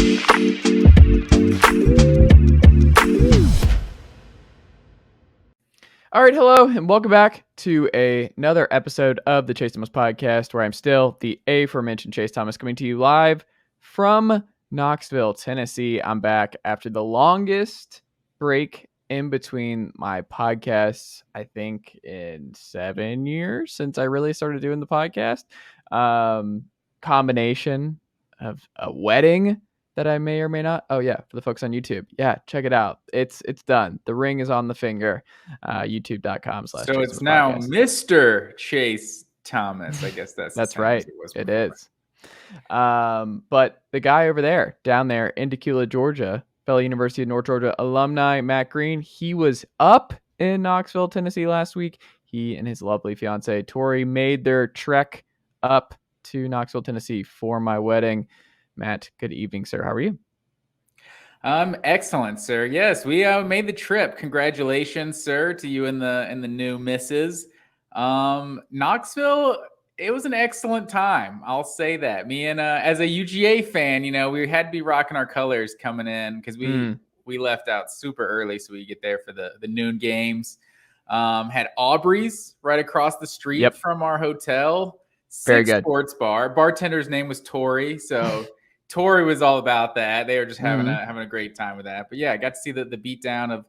All right, hello, and welcome back to another episode of the Chase Thomas Podcast, where I'm still the aforementioned Chase Thomas, coming to you live from Knoxville, Tennessee. I'm back after the longest break in between my podcasts, I think, in 7 years since I really started doing the podcast. Combination of a wedding that I may or may not. Oh yeah, for the folks on YouTube, yeah, check it out. It's done. The ring is on the finger. YouTube.com/. So it's now Mr. Chase Thomas. I guess that's right. It is. But the guy over there, down there in Tequila, Georgia, fellow University of North Georgia alumni, Matt Green, he was up in Knoxville, Tennessee last week. He and his lovely fiance, Tori, made their trek up to Knoxville, Tennessee for my wedding. Matt, good evening, sir. How are you? Excellent, sir. Yes, we made the trip. Congratulations, sir, to you and the new missus. Knoxville, it was an excellent time. I'll say that. Me and as a UGA fan, we had to be rocking our colors coming in because we left out super early, so we get there for the noon games. Had Aubrey's right across the street from our hotel. Very good. Sports bar. Bartender's name was Tori, so Tori was all about that. They were just having a great time with that. But yeah, I got to see the beatdown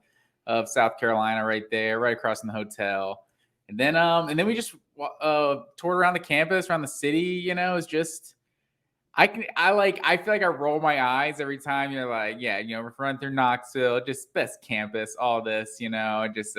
of South Carolina right there, right across from the hotel. And then we just toured around the campus, around the city. It's just I feel like I roll my eyes every time you're like, we're running through Knoxville, just best campus, all this, just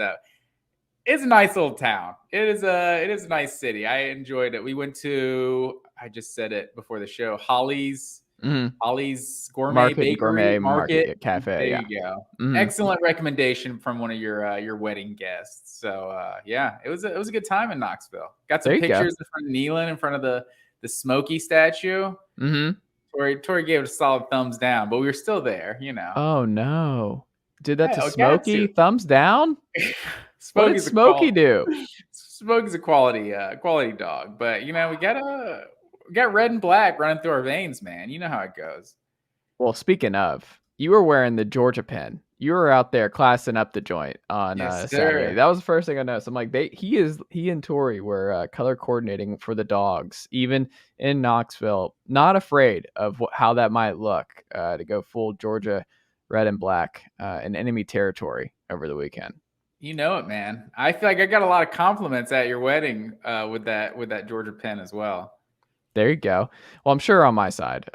it's a nice little town. It is a nice city. I enjoyed it. We went to, I just said it before the show, Holly's Gourmet Bakery Market Cafe. There you go. Excellent recommendation from one of your wedding guests. So it was a good time in Knoxville. Got some pictures in front of Neyland, in front of the Smokey statue. Tori gave it a solid thumbs down, but we were still there. Oh no! Did that to Smokey? Thumbs down? What did Smokey do? Smokey's a quality dog, but we got red and black running through our veins, man. You know how it goes. Well, speaking of, you were wearing the Georgia pin. You were out there classing up the joint on Saturday. That was the first thing I noticed. I'm like, he and Tori were color coordinating for the dogs, even in Knoxville. Not afraid of how that might look to go full Georgia red and black in enemy territory over the weekend. You know it, man. I feel like I got a lot of compliments at your wedding with that Georgia pin as well. There you go. Well, I'm sure on my side,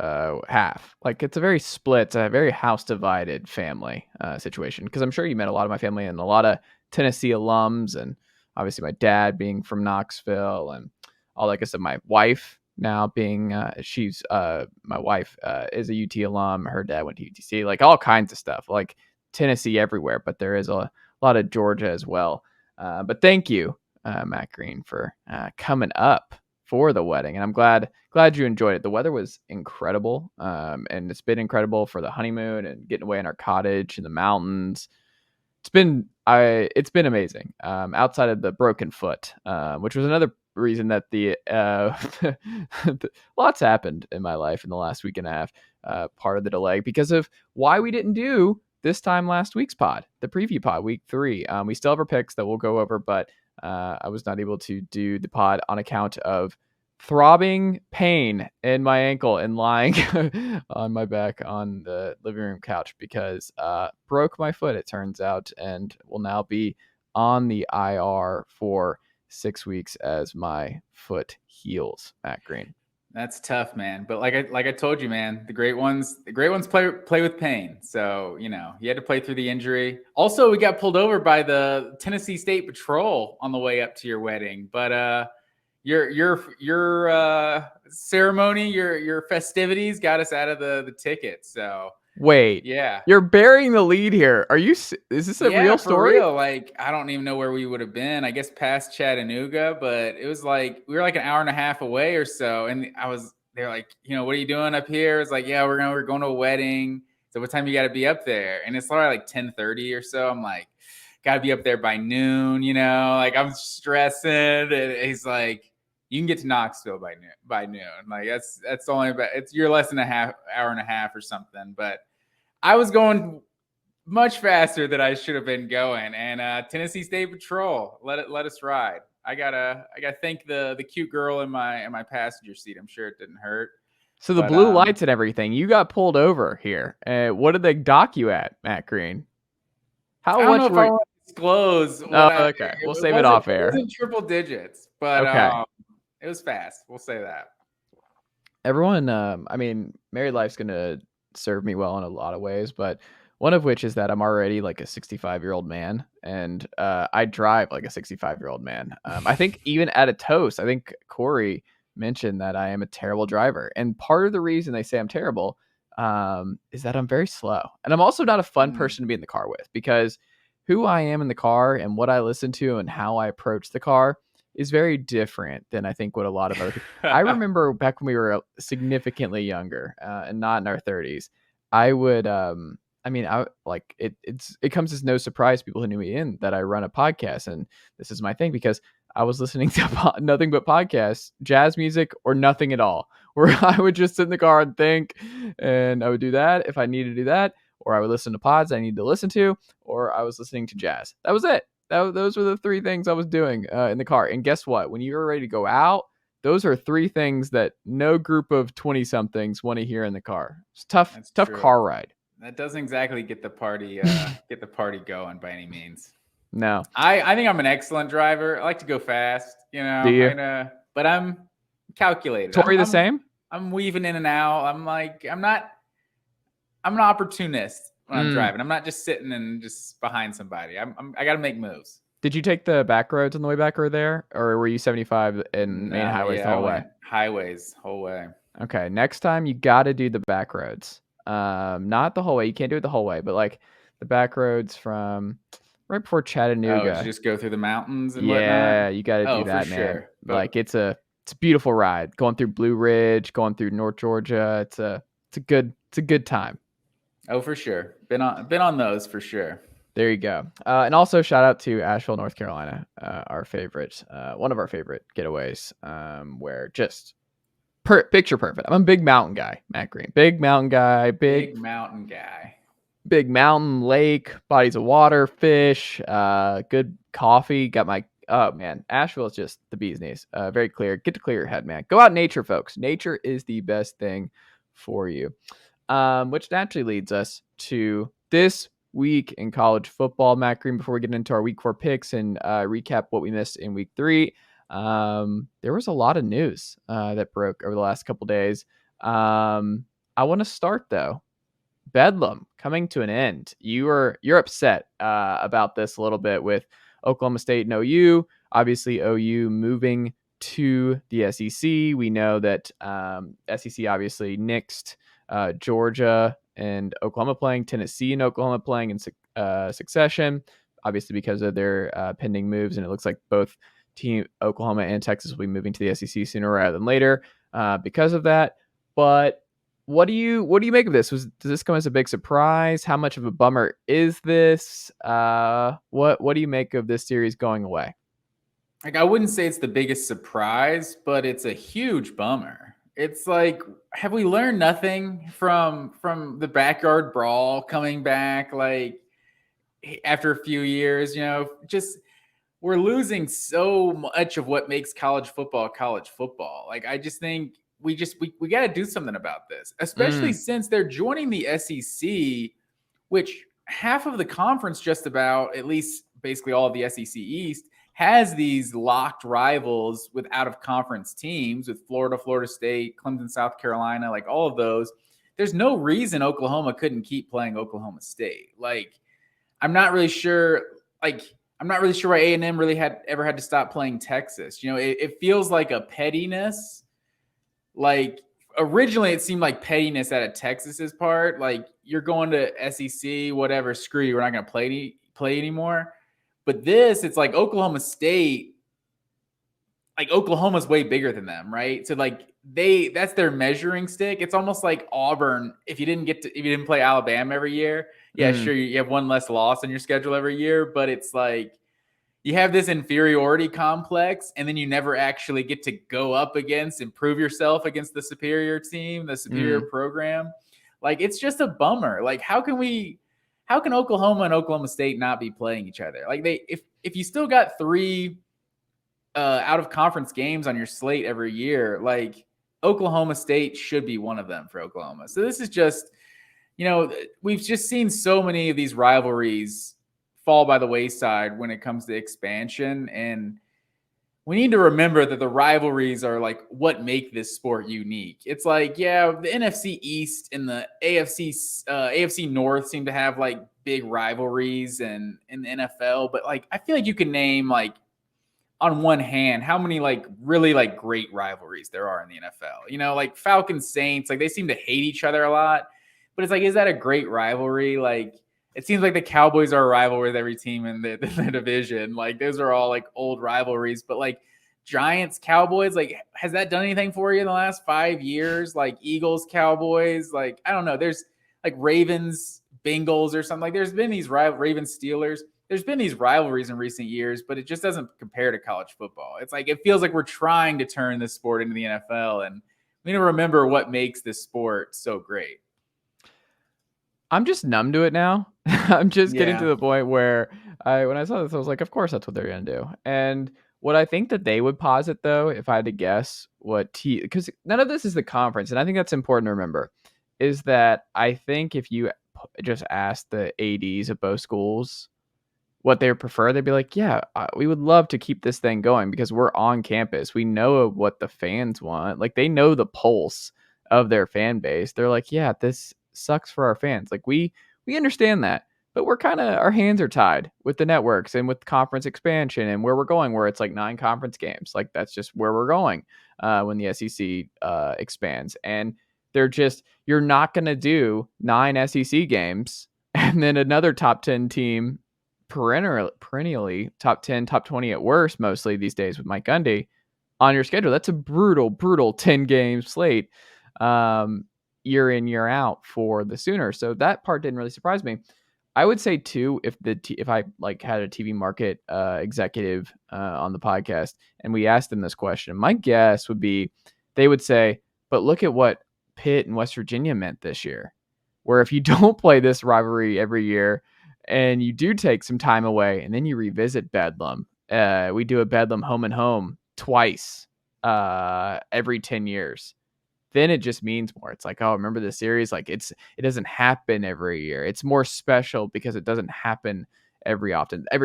half. Like, it's a very split, a very house divided family situation. Because I'm sure you met a lot of my family and a lot of Tennessee alums, and obviously my dad being from Knoxville, and all, like I said, my wife now being my wife is a UT alum. Her dad went to UTC, like all kinds of stuff, like Tennessee everywhere. But there is a lot of Georgia as well. But thank you, Matt Green, for coming up for the wedding, and I'm glad you enjoyed it. The weather was incredible, and it's been incredible for the honeymoon and getting away in our cottage in the mountains. It's been amazing. Outside of the broken foot, which was another reason that lots happened in my life in the last week and a half. Part of the delay because of why we didn't do this time last week's pod, the preview pod, week 3. We still have our picks that we'll go over, but I was not able to do the pod on account of throbbing pain in my ankle and lying on my back on the living room couch because broke my foot, it turns out, and will now be on the IR for 6 weeks as my foot heals. Matt Green. That's tough, man. But like I told you, man, the great ones play with pain. So, you had to play through the injury. Also, we got pulled over by the Tennessee State Patrol on the way up to your wedding. But your ceremony, your festivities got us out of the ticket. So wait, yeah, you're burying the lead here. Is this a real story? Real. Like, I don't even know where we would have been. I guess past Chattanooga, but it was like we were like an hour and a half away or so. And they're like, what are you doing up here? It's like, yeah, we're going to a wedding. So what time you got to be up there? And it's probably like 10:30 or so. I'm like, got to be up there by noon. Like, I'm stressing. And he's like, you can get to Knoxville by noon. Like that's only about, you're less than hour and a half or something. But I was going much faster than I should have been going. And Tennessee State Patrol, let us ride. I gotta thank the cute girl in my passenger seat. I'm sure it didn't hurt. So the blue lights and everything, you got pulled over here. What did they dock you at, Matt Green? How much? I don't know if I want to disclose. Okay, we'll save it off air. It wasn't triple digits, but okay. It was fast. We'll say that. Everyone, I mean, married life's gonna serve me well in a lot of ways, but one of which is that I'm already like a 65-year-old man, and I drive like a 65-year-old man. I think even at a toast, I think Corey mentioned that I am a terrible driver, and part of the reason they say I'm terrible is that I'm very slow, and I'm also not a fun person to be in the car with, because who I am in the car and what I listen to and how I approach the car is very different than I think what a lot of other people. I remember back when we were significantly younger and not in our 30s, I would it comes as no surprise to people who knew me in that I run a podcast, and this is my thing because I was listening to nothing but podcasts, jazz music, or nothing at all, where I would just sit in the car and think, and I would do that if I needed to do that, or I would listen to pods I needed to listen to, or I was listening to jazz. That was it. Those were the three things I was doing in the car. And guess what? When you're ready to go out, those are three things that no group of 20-somethings want to hear in the car. It's tough car ride. That doesn't exactly get the party going by any means. No. I think I'm an excellent driver. I like to go fast, you know. Do you? But I'm calculated. Tori the same? I'm weaving in and out. I'm an opportunist when I'm driving. I'm not just sitting and just behind somebody. I got to make moves. Did you take the back roads on the way back or there? Or were you 75 and main highways the whole way? Highways whole way. Okay. Next time you got to do the back roads. Not the whole way. You can't do it the whole way, but like the back roads from right before Chattanooga. Oh, just go through the mountains and whatnot? Yeah, you got to do that, man. Sure. Like it's a beautiful ride. Going through Blue Ridge, going through North Georgia. It's a good time. Oh, for sure. Been on those for sure. There you go. And also shout out to Asheville, North Carolina, our favorite, one of our favorite getaways, where just picture perfect. I'm a big mountain guy, Matt Green. Big mountain guy. Big mountain guy. Big mountain, lake, bodies of water, fish, good coffee. Got my, oh man, Asheville is just the bee's knees. Very clear. Get to clear your head, man. Go out in nature, folks. Nature is the best thing for you. Which naturally leads us to this week in college football. Matt Green, before we get into our week 4 picks and recap what we missed in week 3, there was a lot of news that broke over the last couple days. I want to start though. Bedlam coming to an end. You're upset about this a little bit with Oklahoma State and OU. Obviously, OU moving to the SEC. We know that SEC obviously nixed Georgia and Oklahoma playing, Tennessee and Oklahoma playing in succession, obviously because of their pending moves. And it looks like both team Oklahoma and Texas will be moving to the SEC sooner rather than later because of that. But what do you make of this? Does this come as a big surprise? How much of a bummer is this? What do you make of this series going away? Like, I wouldn't say it's the biggest surprise, but it's a huge bummer. It's like, have we learned nothing from the backyard brawl coming back? Like, after a few years, you know, just we're losing so much of what makes college football. Like, I just think we got to do something about this, especially since they're joining the SEC, which half of the conference, just about, at least basically all of the SEC East, has these locked rivals with out-of-conference teams, with Florida, Florida State, Clemson, South Carolina, like all of those. There's no reason Oklahoma couldn't keep playing Oklahoma State. Like, I'm not really sure why A&M really ever had to stop playing Texas. You know, it feels like a pettiness. Like, originally it seemed like pettiness out of Texas's part. Like, you're going to SEC, whatever, screw you, we're not going to play anymore. But this, it's like Oklahoma State, like Oklahoma's way bigger than them, right? So like that's their measuring stick. It's almost like Auburn. If you didn't play Alabama every year, sure, you have one less loss on your schedule every year, but it's like you have this inferiority complex, and then you never actually get to go up against and prove yourself against the superior team, the superior program. Like, it's just a bummer. Like, how can Oklahoma and Oklahoma State not be playing each other? Like, if you still got 3 out of conference games on your slate every year, like, Oklahoma State should be one of them for Oklahoma. So this is just, we've just seen so many of these rivalries fall by the wayside when it comes to expansion. And we need to remember that the rivalries are like what make this sport unique. It's like, yeah, the NFC East and the AFC North seem to have like big rivalries and in the NFL, but like I feel like you can name like on one hand how many like really like great rivalries there are in the NFL. Like Falcons Saints, like they seem to hate each other a lot, but it's like, is that a great rivalry? Like, it seems like the Cowboys are a rival with every team in the division. Like, those are all like old rivalries, but like Giants, Cowboys, like, has that done anything for you in the last 5 years? Like Eagles, Cowboys, like, I don't know. There's like Ravens, Bengals or something. Like, there's been these Ravens, Steelers. There's been these rivalries in recent years, but it just doesn't compare to college football. It's like, it feels like we're trying to turn this sport into the NFL, and we need to remember what makes this sport so great. I'm just numb to it now. I'm just getting to the point where when I saw this, I was like, of course that's what they're going to do. And what I think that they would posit, though, if I had to guess because none of this is the conference. And I think that's important to remember, is that I think if you just ask the ADs of both schools what they prefer, they'd be like, yeah, we would love to keep this thing going because we're on campus. We know what the fans want. Like, they know the pulse of their fan base. They're like, yeah, this sucks for our fans. Like, we understand that, but we're kind of, our hands are tied with the networks and with conference expansion and where we're going, where it's like 9 conference games. Like, that's just where we're going when the SEC expands. And they're just, you're not going to do 9 SEC games and then another top 10 team perennially top 10, top 20 at worst, mostly these days with Mike Gundy on your schedule. That's a brutal 10 game slate. Year in, year out for the Sooners. So that part didn't really surprise me. I would say too, if I like had a TV market executive on the podcast and we asked them this question, my guess would be they would say, but look at what Pitt and West Virginia meant this year, where if you don't play this rivalry every year and you do take some time away and then you revisit Bedlam, we do a Bedlam home and home twice every 10 years. Then it just means more. It's like, oh, remember the series? Like, it doesn't happen every year. It's more special because it doesn't happen every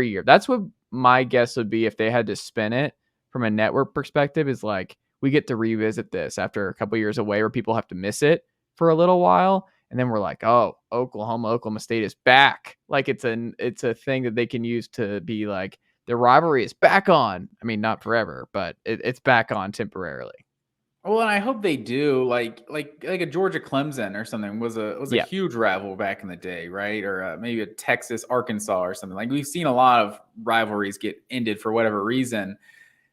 year. That's what my guess would be if they had to spin it from a network perspective, is like, we get to revisit this after a couple years away where people have to miss it for a little while. And then we're like, oh, Oklahoma State is back. Like, it's a thing that they can use to be like, the rivalry is back on. I mean, not forever, but it's back on temporarily. Well, and I hope they do. Like a Georgia Clemson or something was a huge rival back in the day, right? Or maybe a Texas Arkansas or something. Like, we've seen a lot of rivalries get ended for whatever reason.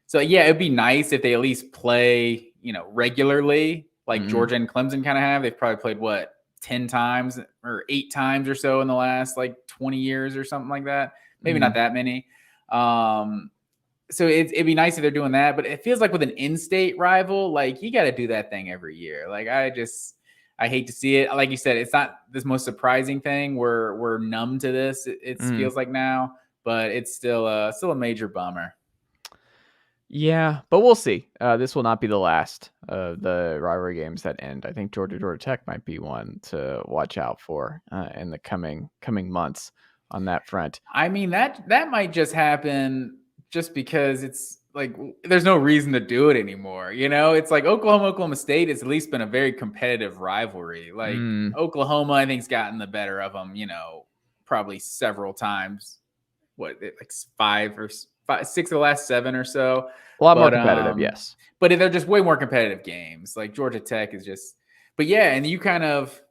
So yeah, it'd be nice if they at least play, regularly, like Georgia and Clemson kind of have. They've probably played 10 times or 8 times or so in the last like 20 years or something like that. Maybe not that many. So it'd be nice if they're doing that, but it feels like with an in-state rival, like, you got to do that thing every year. Like, I hate to see it. Like you said, it's not the most surprising thing. We're numb to this. It feels like now, but it's still a major bummer. Yeah, but we'll see. This will not be the last of the rivalry games that end. I think Georgia Tech might be one to watch out for in the coming months on that front. I mean, that might just happen just because it's like there's no reason to do it anymore. It's like Oklahoma State has at least been a very competitive rivalry. Like, Oklahoma, I think's gotten the better of them, probably several times. Like 5 or 6 of the last 7 or so. A lot more competitive, yes. But they're just way more competitive games. Like, Georgia Tech is just, but yeah, and you kind of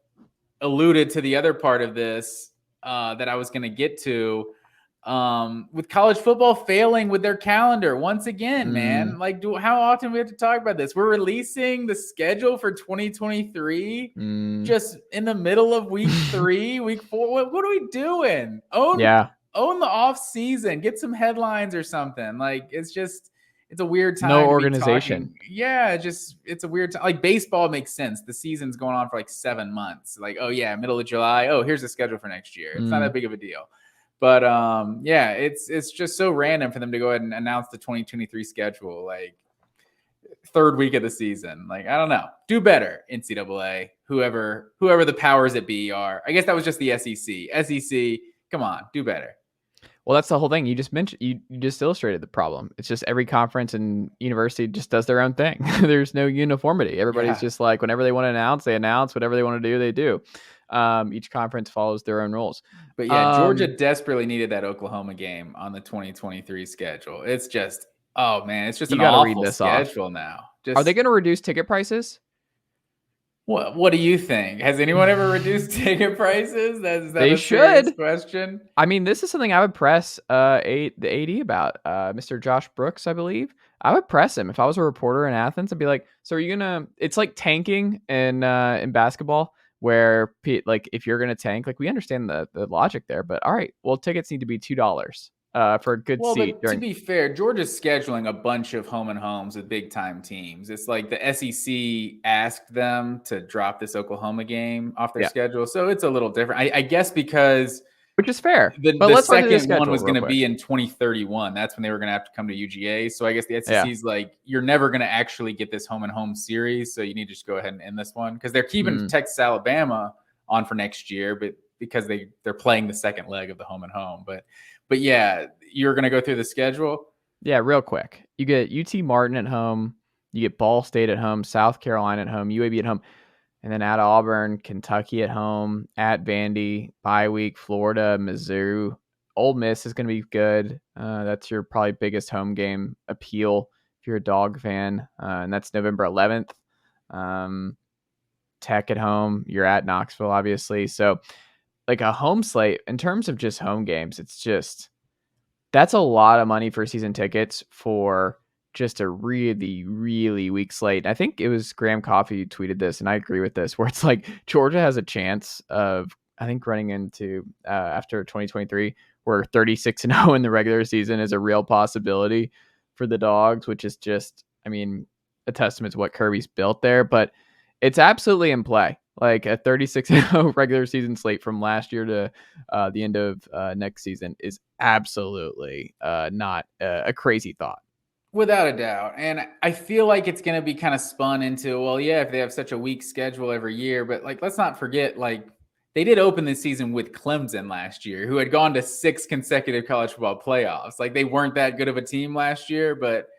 alluded to the other part of this that I was going to get to. With college football failing with their calendar once again, man. Like, how often do we have to talk about this? We're releasing the schedule for 2023 just in the middle of week 3, week 4. What are we doing? own the off season, get some headlines or something. Like it's a weird No time to be organization. talking. Yeah, it's a weird time. Like baseball makes sense. The season's going on for like 7 months. Like, oh yeah, middle of July. Oh, here's the schedule for next year. It's not that big of a deal. But yeah, it's just so random for them to go ahead and announce the 2023 schedule like third week of the season. Like, I don't know. Do better, NCAA, whoever the powers that be are. I guess that was just the SEC. SEC, come on, do better. Well, that's the whole thing. You just mentioned, you just illustrated the problem. It's just every conference and university just does their own thing. There's no uniformity. Everybody's just like, whenever they want to announce, they announce. Whatever they want to do, they do. Each conference follows their own rules. But yeah, Georgia desperately needed that Oklahoma game on the 2023 schedule. It's just, oh man, it's just You an got to read awful this off. schedule now. Are they going to reduce ticket prices? What do you think? Has anyone ever reduced ticket prices? Is that They a serious should. question? I mean, this is something I would press the AD about, Mr. Josh Brooks, I believe. I would press him if I was a reporter in Athens. I'd be like, "So are you gonna?" It's like tanking in basketball, where like if you're gonna tank, like we understand the logic there, but all right, well, tickets need to be $2 for a good Well, seat but to during. be fair, Georgia's scheduling a bunch of home and homes with big time teams. It's like the SEC asked them to drop this Oklahoma game off their Yeah, schedule, so it's a little different. I guess because which is fair. the But the let's run through the second one schedule was real going to quick. be in 2031. That's when they were going to have to come to UGA. So I guess the Yeah. SEC's like, you're never going to actually get this home and home series, so you need to just go ahead and end this one because they're keeping Texas Alabama on for next year, but because they're playing the second leg of the home and home. But yeah, you're going to go through the schedule. Yeah, real quick. You get UT Martin at home, you get Ball State at home, South Carolina at home, UAB at home, and then at Auburn, Kentucky at home, at Vandy, bye week, Florida, Mizzou. Ole Miss is going to be good. That's your probably biggest home game appeal if you're a dog fan, and that's November 11th. Tech at home, you're at Knoxville, obviously. So, like a home slate in terms of just home games, it's just that's a lot of money for season tickets for just a really, really weak slate. I think it was Graham Coffey who tweeted this, and I agree with this, where it's like Georgia has a chance of, I think, running into after 2023, where 36-0 in the regular season is a real possibility for the Dogs, which is just, I mean, a testament to what Kirby's built there. But it's absolutely in play. Like a 36-0 regular season slate from last year to the end of next season is absolutely not a crazy thought. Without a doubt. And I feel like it's going to be kind of spun into, well, yeah, if they have such a weak schedule every year, but like, let's not forget, like, they did open this season with Clemson last year, who had gone to 6 consecutive college football playoffs. Like, they weren't that good of a team last year, but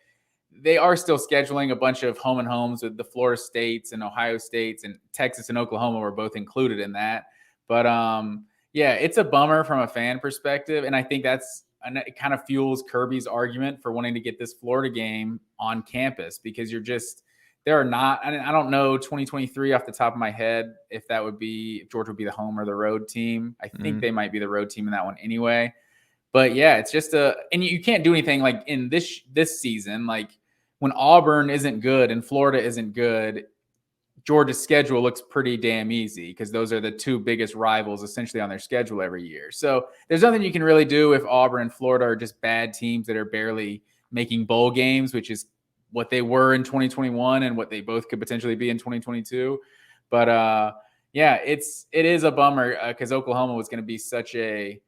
they are still scheduling a bunch of home and homes with the Florida States and Ohio States, and Texas and Oklahoma were both included in that. But yeah, it's a bummer from a fan perspective. And I think and it kind of fuels Kirby's argument for wanting to get this Florida game on campus because there are not, I don't know 2023 off the top of my head if Georgia would be the home or the road team. I think they might be the road team in that one anyway. But yeah, it's just and you can't do anything like in this season, like when Auburn isn't good and Florida isn't good, Georgia's schedule looks pretty damn easy because those are the two biggest rivals essentially on their schedule every year. So there's nothing you can really do if Auburn and Florida are just bad teams that are barely making bowl games, which is what they were in 2021 and what they both could potentially be in 2022. But yeah, it is a bummer because Oklahoma was going to be such a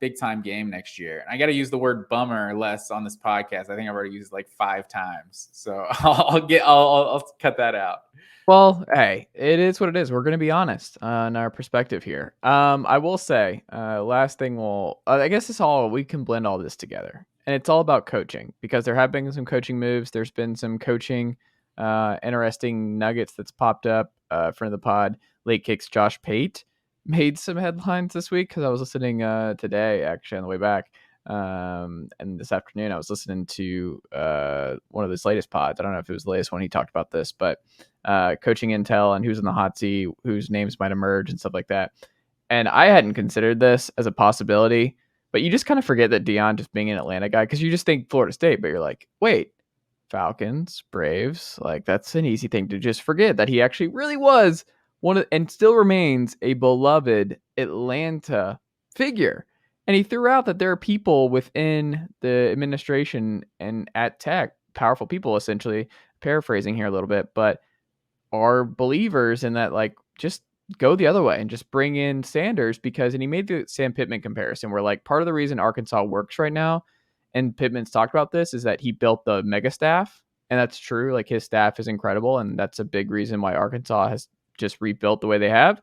big time game next year. And I got to use the word bummer less on this podcast. I think I've already used it like 5 times. So I'll cut that out. Well, hey, it is what it is. We're going to be honest on our perspective here. I will say, last thing I guess we can blend all this together. And it's all about coaching because there have been some coaching moves. There's been some coaching interesting nuggets that's popped up from the pod. Late Kicks Josh Pate made some headlines this week because I was listening today, actually, on the way back. And this afternoon, I was listening to one of his latest pods. I don't know if it was the latest one he talked about this, but coaching intel and who's in the hot seat, whose names might emerge and stuff like that. And I hadn't considered this as a possibility, but you just kind of forget that Deion just being an Atlanta guy because you just think Florida State, but you're like, wait, Falcons, Braves, like that's an easy thing to just forget that he actually really was and still remains a beloved Atlanta figure. And he threw out that there are people within the administration and at Tech, powerful people essentially, paraphrasing here a little bit, but are believers in that, like, just go the other way and just bring in Sanders because, and he made the Sam Pittman comparison where, like, part of the reason Arkansas works right now, and Pittman's talked about this, is that he built the mega staff. And that's true. Like, his staff is incredible. And that's a big reason why Arkansas has just rebuilt the way they have.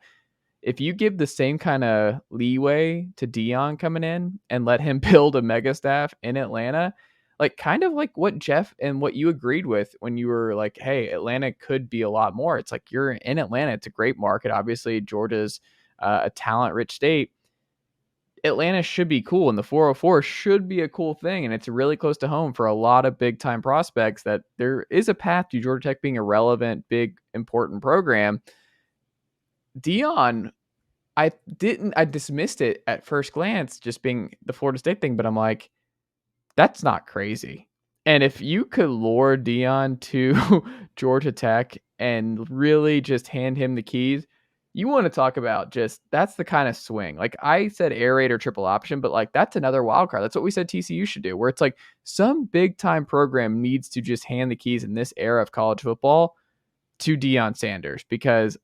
If you give the same kind of leeway to Deion coming in and let him build a mega staff in Atlanta, like kind of like what Jeff and what you agreed with when you were like, hey, Atlanta could be a lot more. It's like, you're in Atlanta. It's a great market. Obviously, Georgia's a talent rich state. Atlanta should be cool, and the 404 should be a cool thing. And it's really close to home for a lot of big time prospects that there is a path to Georgia Tech being a relevant, big, important program. Deion, I dismissed it at first glance, just being the Florida State thing, but I'm like, that's not crazy. And if you could lure Deion to Georgia Tech and really just hand him the keys, you want to talk about just, that's the kind of swing. Like I said, air raid or triple option, but like that's another wild card. That's what we said TCU should do, where it's like some big time program needs to just hand the keys in this era of college football to Deion Sanders, because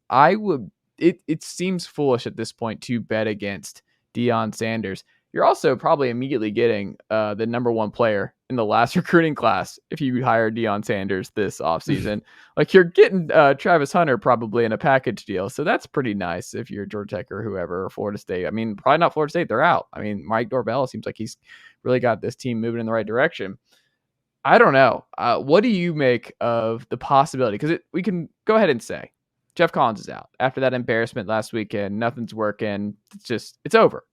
it seems foolish at this point to bet against Deion Sanders. You're also probably immediately getting the number one player in the last recruiting class if you hire Deion Sanders this offseason. Like, you're getting Travis Hunter probably in a package deal. So that's pretty nice if you're Georgia Tech or whoever, or Florida State. I mean, probably not Florida State. They're out. I mean, Mike Norvell seems like he's really got this team moving in the right direction. I don't know. What do you make of the possibility? Because we can go ahead and say Jeff Collins is out after that embarrassment last weekend. Nothing's working. It's over.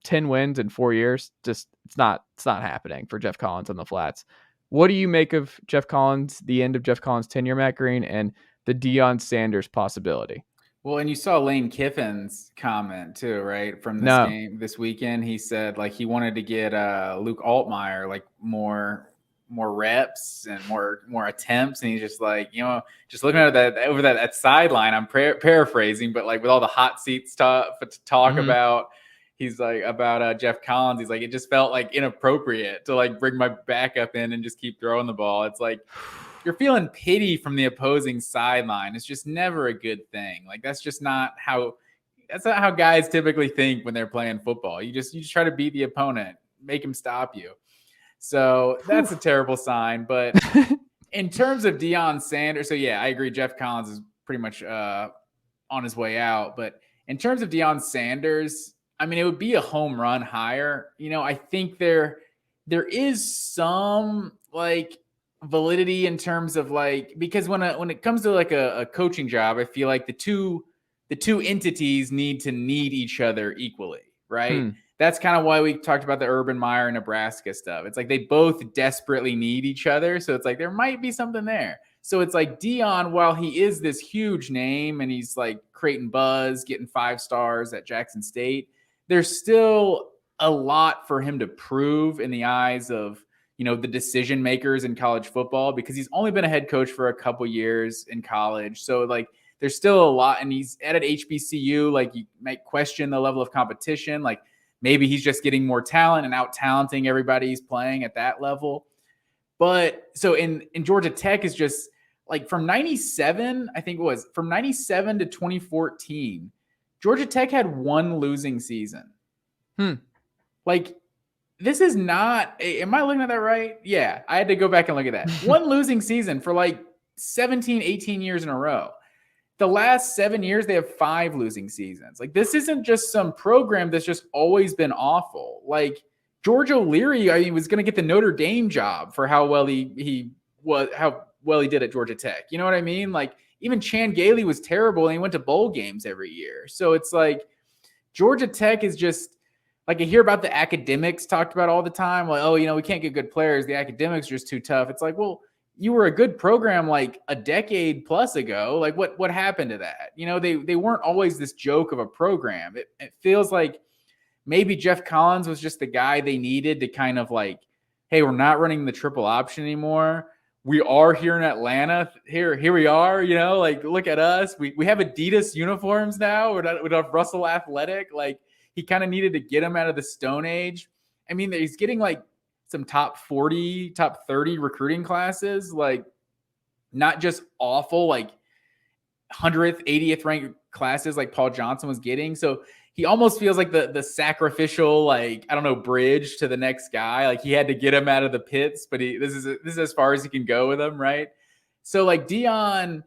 10 wins in 4 years. Just it's not happening for Jeff Collins on the flats. What do you make of Jeff Collins, the end of Jeff Collins' tenure, Matt Green, and the Deion Sanders possibility? Well, and you saw Lane Kiffin's comment too, right? From this No. game this weekend. He said like he wanted to get Luke Altmaier like more reps and more attempts, and he's just like, just looking at that over that sideline. I'm paraphrasing, but like with all the hot seats to talk about, he's like about Jeff Collins. He's like, it just felt like inappropriate to like bring my backup in and just keep throwing the ball. It's like you're feeling pity from the opposing sideline. It's just never a good thing. Like that's not how guys typically think when they're playing football. You just try to beat the opponent, make him stop you. So that's a terrible sign. But in terms of Deion Sanders, so yeah, I agree. Jeff Collins is pretty much on his way out. But in terms of Deion Sanders, I mean, it would be a home run hire. I think there is some like validity in terms of like, because when it comes to like a coaching job, I feel like the two entities need each other equally, right? That's kind of why we talked about the Urban Meyer, Nebraska stuff. It's like they both desperately need each other. So it's like there might be something there. So it's like Deion, while he is this huge name and he's like creating buzz, getting 5 stars at Jackson State, there's still a lot for him to prove in the eyes of, the decision makers in college football, because he's only been a head coach for a couple years in college. So like there's still a lot, and he's at an HBCU. Like you might question the level of competition. Like maybe he's just getting more talent and out talenting everybody he's playing at that level. But so in Georgia Tech is just like from 97, I think it was from 97 to 2014, Georgia Tech had 1 losing season. Like, this is not, am I looking at that right? Yeah, I had to go back and look at that. 1 losing season for like 17, 18 years in a row. The last 7 years, they have 5 losing seasons. Like, this isn't just some program that's just always been awful. Like, George O'Leary, was going to get the Notre Dame job for how well he did at Georgia Tech. You know what I mean? Like, even Chan Gailey was terrible, and he went to bowl games every year. So it's like Georgia Tech is just, like, I hear about the academics talked about all the time. Like, oh, we can't get good players. The academics are just too tough. It's like, well, you were a good program like a decade plus ago. Like, what happened to that? They weren't always this joke of a program. It feels like maybe Jeff Collins was just the guy they needed to kind of like, hey, we're not running the triple option anymore. We are here in Atlanta. Here we are. Like, look at us. We have Adidas uniforms now. We have Russell Athletic. Like, he kind of needed to get him out of the Stone Age. I mean, he's getting like some top 40, top 30 recruiting classes, like not just awful, like 100th, 80th ranked classes like Paul Johnson was getting. So he almost feels like the sacrificial, like, I don't know, bridge to the next guy. Like he had to get him out of the pits, but this is as far as he can go with him, right? So like Deion,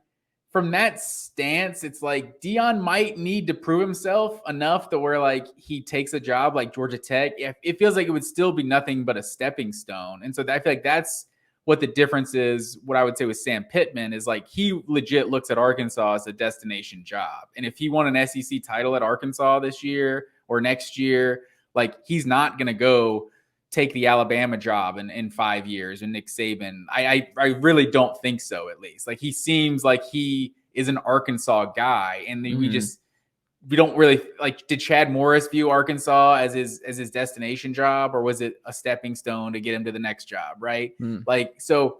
from that stance, it's like Deion might need to prove himself enough to where like he takes a job like Georgia Tech. It feels like it would still be nothing but a stepping stone. And so I feel like that's what the difference is. What I would say with Sam Pittman is like he legit looks at Arkansas as a destination job. And if he won an SEC title at Arkansas this year or next year, like he's not going to go take the Alabama job in 5 years and Nick Saban. I really don't think so, at least. Like he seems like he is an Arkansas guy. And we don't really like, did Chad Morris view Arkansas as his destination job, or was it a stepping stone to get him to the next job? Right. Like, so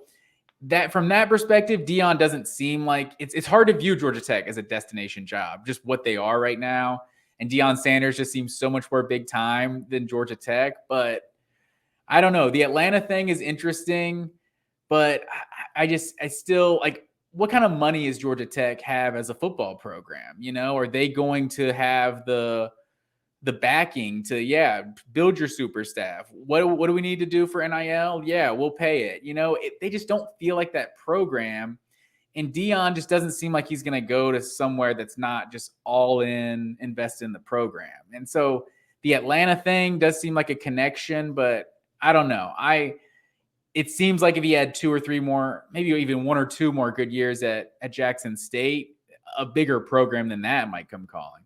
that from that perspective, Deion doesn't seem like it's hard to view Georgia Tech as a destination job, just what they are right now. And Deion Sanders just seems so much more big time than Georgia Tech, but I don't know. The Atlanta thing is interesting, but I still like, what kind of money does Georgia Tech have as a football program? You know, are they going to have the backing to, build your super staff? What do we need to do for NIL? Yeah, we'll pay it. You know, they just don't feel like that program. And Deion just doesn't seem like he's going to go to somewhere that's not just all in, invest in the program. And so the Atlanta thing does seem like a connection, but I don't know. It seems like if he had 2 or 3 more, maybe even 1 or 2 more good years at Jackson State, a bigger program than that might come calling.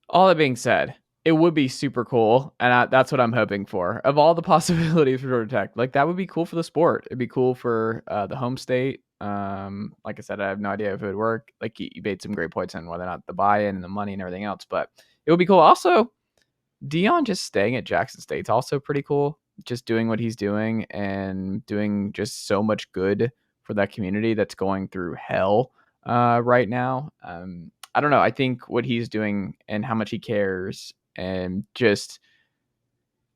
All that being said, it would be super cool, and that's what I'm hoping for. Of all the possibilities for Georgia Tech, like that would be cool for the sport. It'd be cool for the home state. Like I said, I have no idea if it would work. Like you made some great points on whether or not the buy-in and the money and everything else, but it would be cool. Also, Deion just staying at Jackson State's also pretty cool. Just doing what he's doing and doing just so much good for that community that's going through hell right now. I don't know. I think what he's doing and how much he cares, and just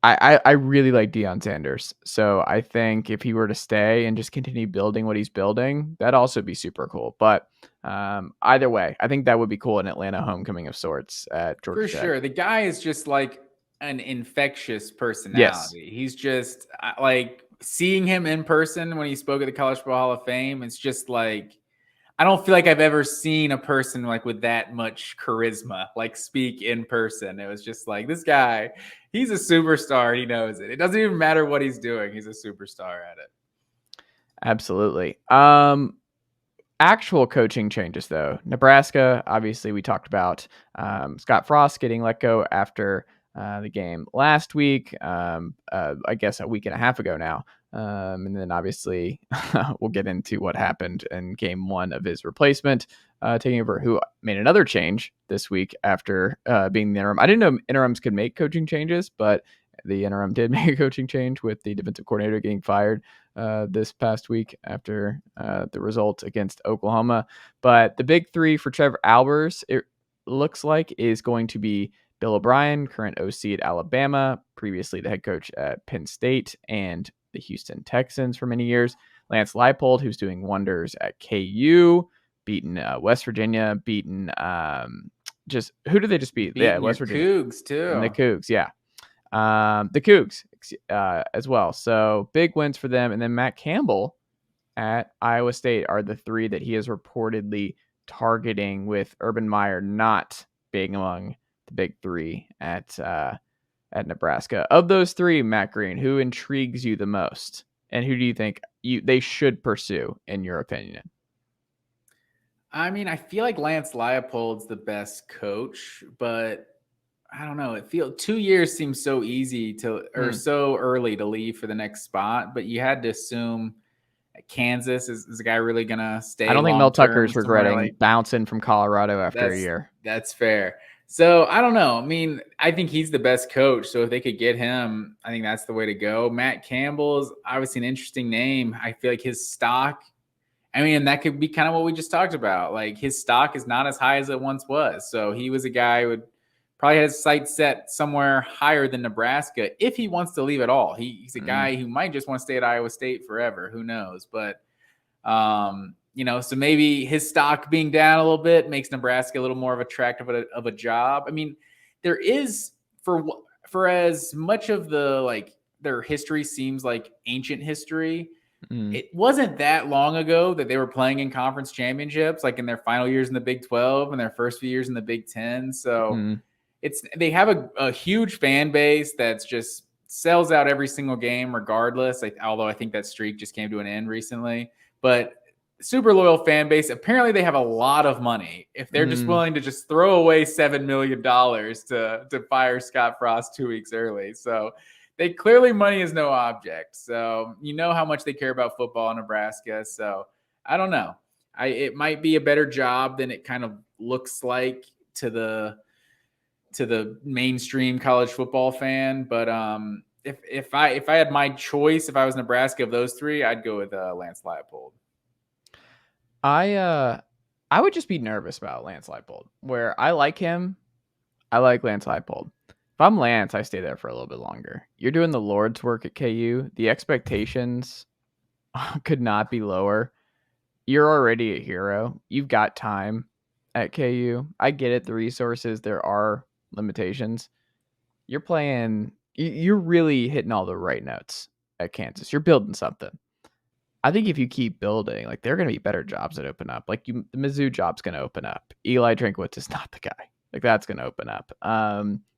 I really like Deion Sanders. So I think if he were to stay and just continue building what he's building, that'd also be super cool. But either way, I think that would be cool, an Atlanta homecoming of sorts at Georgia Tech. For sure. The guy is just like an infectious personality. Yes. He's just like, seeing him in person when he spoke at the College Football Hall of Fame, it's just like, I don't feel like I've ever seen a person like with that much charisma, like speak in person. It was just like, this guy, he's a superstar. He knows it. It doesn't even matter what he's doing. He's a superstar at it. Absolutely. Actual coaching changes though. Nebraska, obviously we talked about Scott Frost getting let go after the game last week. I guess a week and a half ago now. And then obviously we'll get into what happened in game 1 of his replacement taking over, who made another change this week after being the interim. I didn't know interims could make coaching changes, but the interim did make a coaching change with the defensive coordinator getting fired this past week after the result against Oklahoma. But the big 3 for Trevor Albers, it looks like, is going to be Bill O'Brien, current OC at Alabama, previously the head coach at Penn State and the Houston Texans for many years. Lance Leipold, who's doing wonders at KU, beaten West Virginia, beaten just who did they just beat? Beating West Virginia. Cougs too. And the Cougs, yeah. The Cougs as well. So big wins for them. And then Matt Campbell at Iowa State are the 3 that he is reportedly targeting, with Urban Meyer not being among the big 3 at Nebraska. Of those 3, Matt Green, who intrigues you the most, and who do you think they should pursue, in your opinion? I mean, I feel like Lance Leipold's the best coach, but I don't know. 2 years seems so easy or so early to leave for the next spot, but you had to assume Kansas is the guy really going to stay. I don't think Mel Tucker's regretting bouncing from Colorado after a year. That's fair. So I don't know. I mean, I think he's the best coach. So if they could get him, I think that's the way to go. Matt Campbell is obviously an interesting name. I feel like his stock, I mean, that could be kind of what we just talked about. Like his stock is not as high as it once was. So he was a guy who would probably has sights set somewhere higher than Nebraska if he wants to leave at all. He's a guy who might just want to stay at Iowa State forever. Who knows? But so maybe his stock being down a little bit makes Nebraska a little more of attractive of a job. I mean, there is for as much of the their history seems like ancient history. It wasn't that long ago that they were playing in conference championships, like in their final years in the Big 12 and their first few years in the Big 10. So they have a huge fan base that's just sells out every single game regardless. Although I think that streak just came to an end recently, but super loyal fan base. Apparently they have a lot of money if they're just willing to just throw away $7 million to fire Scott Frost 2 weeks early. So they clearly money is no object. So you know how much they care about football in Nebraska. So I don't know. It might be a better job than it kind of looks like to the mainstream college football fan. But if I had my choice, if I was Nebraska of those three, I'd go with Lance Leipold. I would just be nervous about Lance Leipold. Where I like him, I like Lance Leipold. If I'm Lance, I stay there for a little bit longer. You're doing the Lord's work at KU. The expectations could not be lower. You're already a hero. You've got time at KU. I get it. The resources, there are limitations. You're really hitting all the right notes at Kansas. You're building something. I think if you keep building, there are going to be better jobs that open up. The Mizzou job's going to open up. Eli Drinkwitz is not the guy. That's going to open up.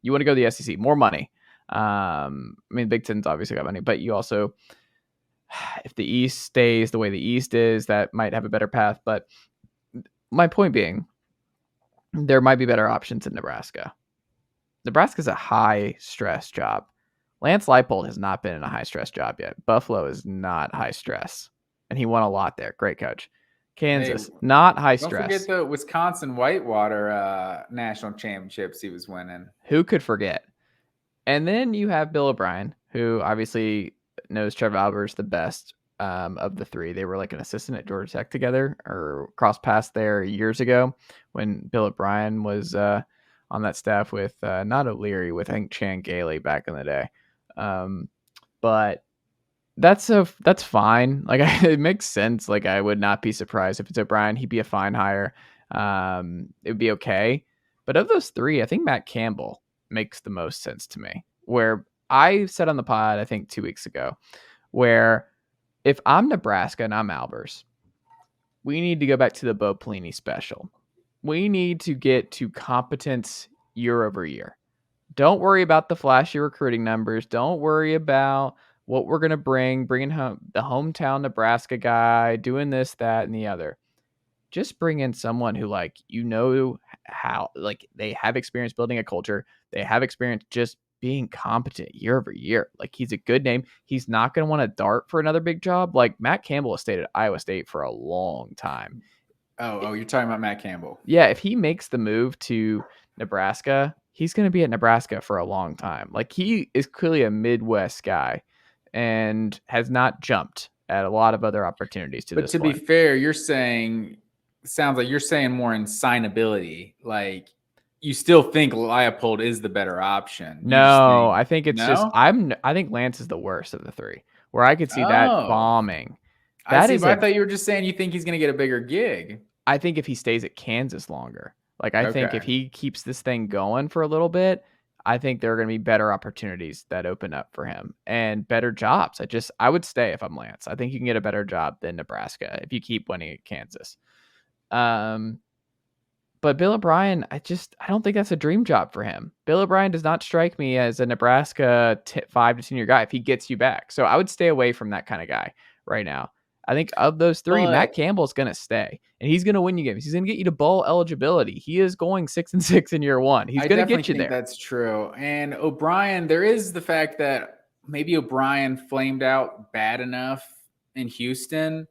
You want to go to the SEC, more money. Big Ten's obviously got money, but you also, if the East stays the way the East is, that might have a better path. But my point being, there might be better options in Nebraska. Nebraska's a high-stress job. Lance Leipold has not been in a high-stress job yet. Buffalo is not high stress, and he won a lot there. Great coach. Kansas, not high stress. Don't forget the Wisconsin Whitewater national championships he was winning. Who could forget? And then you have Bill O'Brien, who obviously knows Trevor Albers the best of the three. They were an assistant at Georgia Tech together, or cross paths there years ago when Bill O'Brien was on that staff with not O'Leary, with I think Chan Gailey back in the day. But that's fine. It makes sense. I would not be surprised if it's O'Brien. He'd be a fine hire. It would be okay. But of those three, I think Matt Campbell makes the most sense to me. Where I said on the pod, I think 2 weeks ago, where if I'm Nebraska and I'm Albers, we need to go back to the Bo Pelini special. We need to get to competence year over year. Don't worry about the flashy recruiting numbers. Don't worry about what we're going to bringing home the hometown Nebraska guy, doing this, that, and the other. Just bring in someone who, how, they have experience building a culture. They have experience just being competent year over year. He's a good name. He's not going to want to dart for another big job. Matt Campbell has stayed at Iowa State for a long time. Oh, you're talking about Matt Campbell. Yeah, if he makes the move to Nebraska, he's going to be at Nebraska for a long time. He is clearly a Midwest guy and has not jumped at a lot of other opportunities to this point. But to be fair, sounds like you're saying more in signability. You still think Leipold is the better option. No, I think it's I think Lance is the worst of the three, where I could see that bombing. I thought you were just saying you think he's going to get a bigger gig. I think if he stays at Kansas longer, I think if he keeps this thing going for a little bit, I think there are going to be better opportunities that open up for him and better jobs. I would stay if I'm Lance. I think you can get a better job than Nebraska if you keep winning at Kansas. But Bill O'Brien, I don't think that's a dream job for him. Bill O'Brien does not strike me as a Nebraska 5 to 10 year guy if he gets you back. So I would stay away from that kind of guy right now. I think of those three, Matt Campbell's going to stay, and he's going to win you games. He's going to get you to bowl eligibility. He is going 6-6 in year one. He's going to get you there. That's true. And O'Brien, there is the fact that maybe O'Brien flamed out bad enough in Houston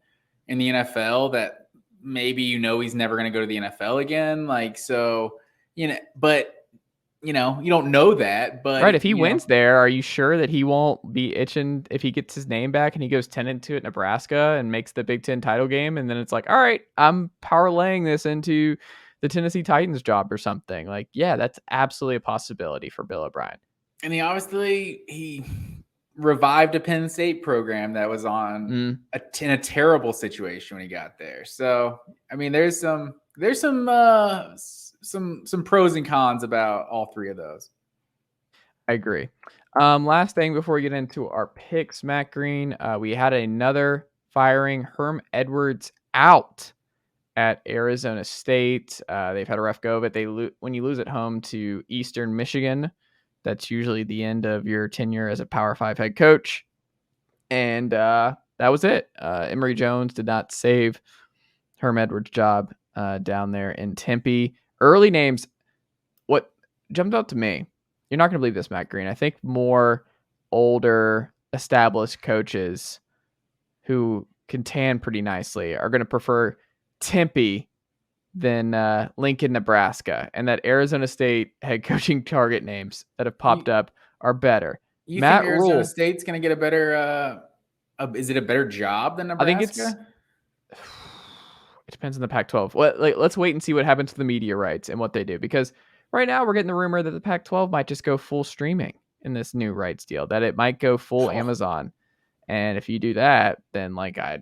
in the NFL that maybe he's never going to go to the NFL again. But you don't know that. But right, if he wins there, are you sure that he won't be itching if he gets his name back and he goes 10-2 at Nebraska and makes the Big Ten title game? And then it's all right, I'm parlaying this into the Tennessee Titans job or something. Like, yeah, that's absolutely a possibility for Bill O'Brien. And he revived a Penn State program that was in a terrible situation when he got there. So, I mean, there's some pros and cons about all three of those. I agree. Last thing before we get into our picks, Matt Green, we had another firing. Herm Edwards out at Arizona State. They've had a rough go, but when you lose at home to Eastern Michigan, that's usually the end of your tenure as a Power 5 head coach. And that was it. Emory Jones did not save Herm Edwards' job down there in Tempe. Early names, what jumped out to me, you're not going to believe this, Matt Green. I think more older, established coaches who can tan pretty nicely are going to prefer Tempe than Lincoln, Nebraska, and that Arizona State head coaching target names that have popped up are better. You Matt think Arizona Rule, State's going to get a better? Is it a better job than Nebraska? I think it depends on the Pac-12. Let's wait and see what happens to the media rights and what they do, because right now we're getting the rumor that the Pac-12 might just go full streaming in this new rights deal, that it might go full Amazon. And if you do that, then like I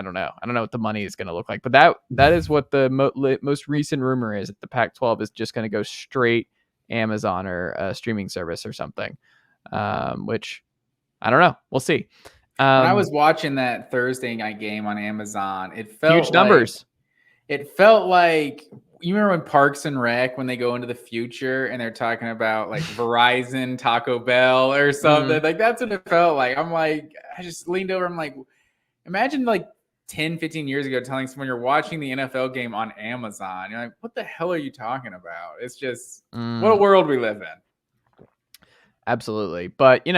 don't know. I don't know what the money is going to look like, but that is what the most recent rumor is, that the Pac-12 is just going to go straight Amazon or a streaming service or something, which I don't know. We'll see. When I was watching that Thursday night game on Amazon, it felt huge numbers. It felt like, you remember when Parks and Rec, when they go into the future and they're talking about like Verizon, Taco Bell or something, like that's what it felt like. I'm like, I just leaned over. I'm like, imagine like 10, 15 years ago telling someone you're watching the NFL game on Amazon. You're like, what the hell are you talking about? It's just what a world we live in. Absolutely. But,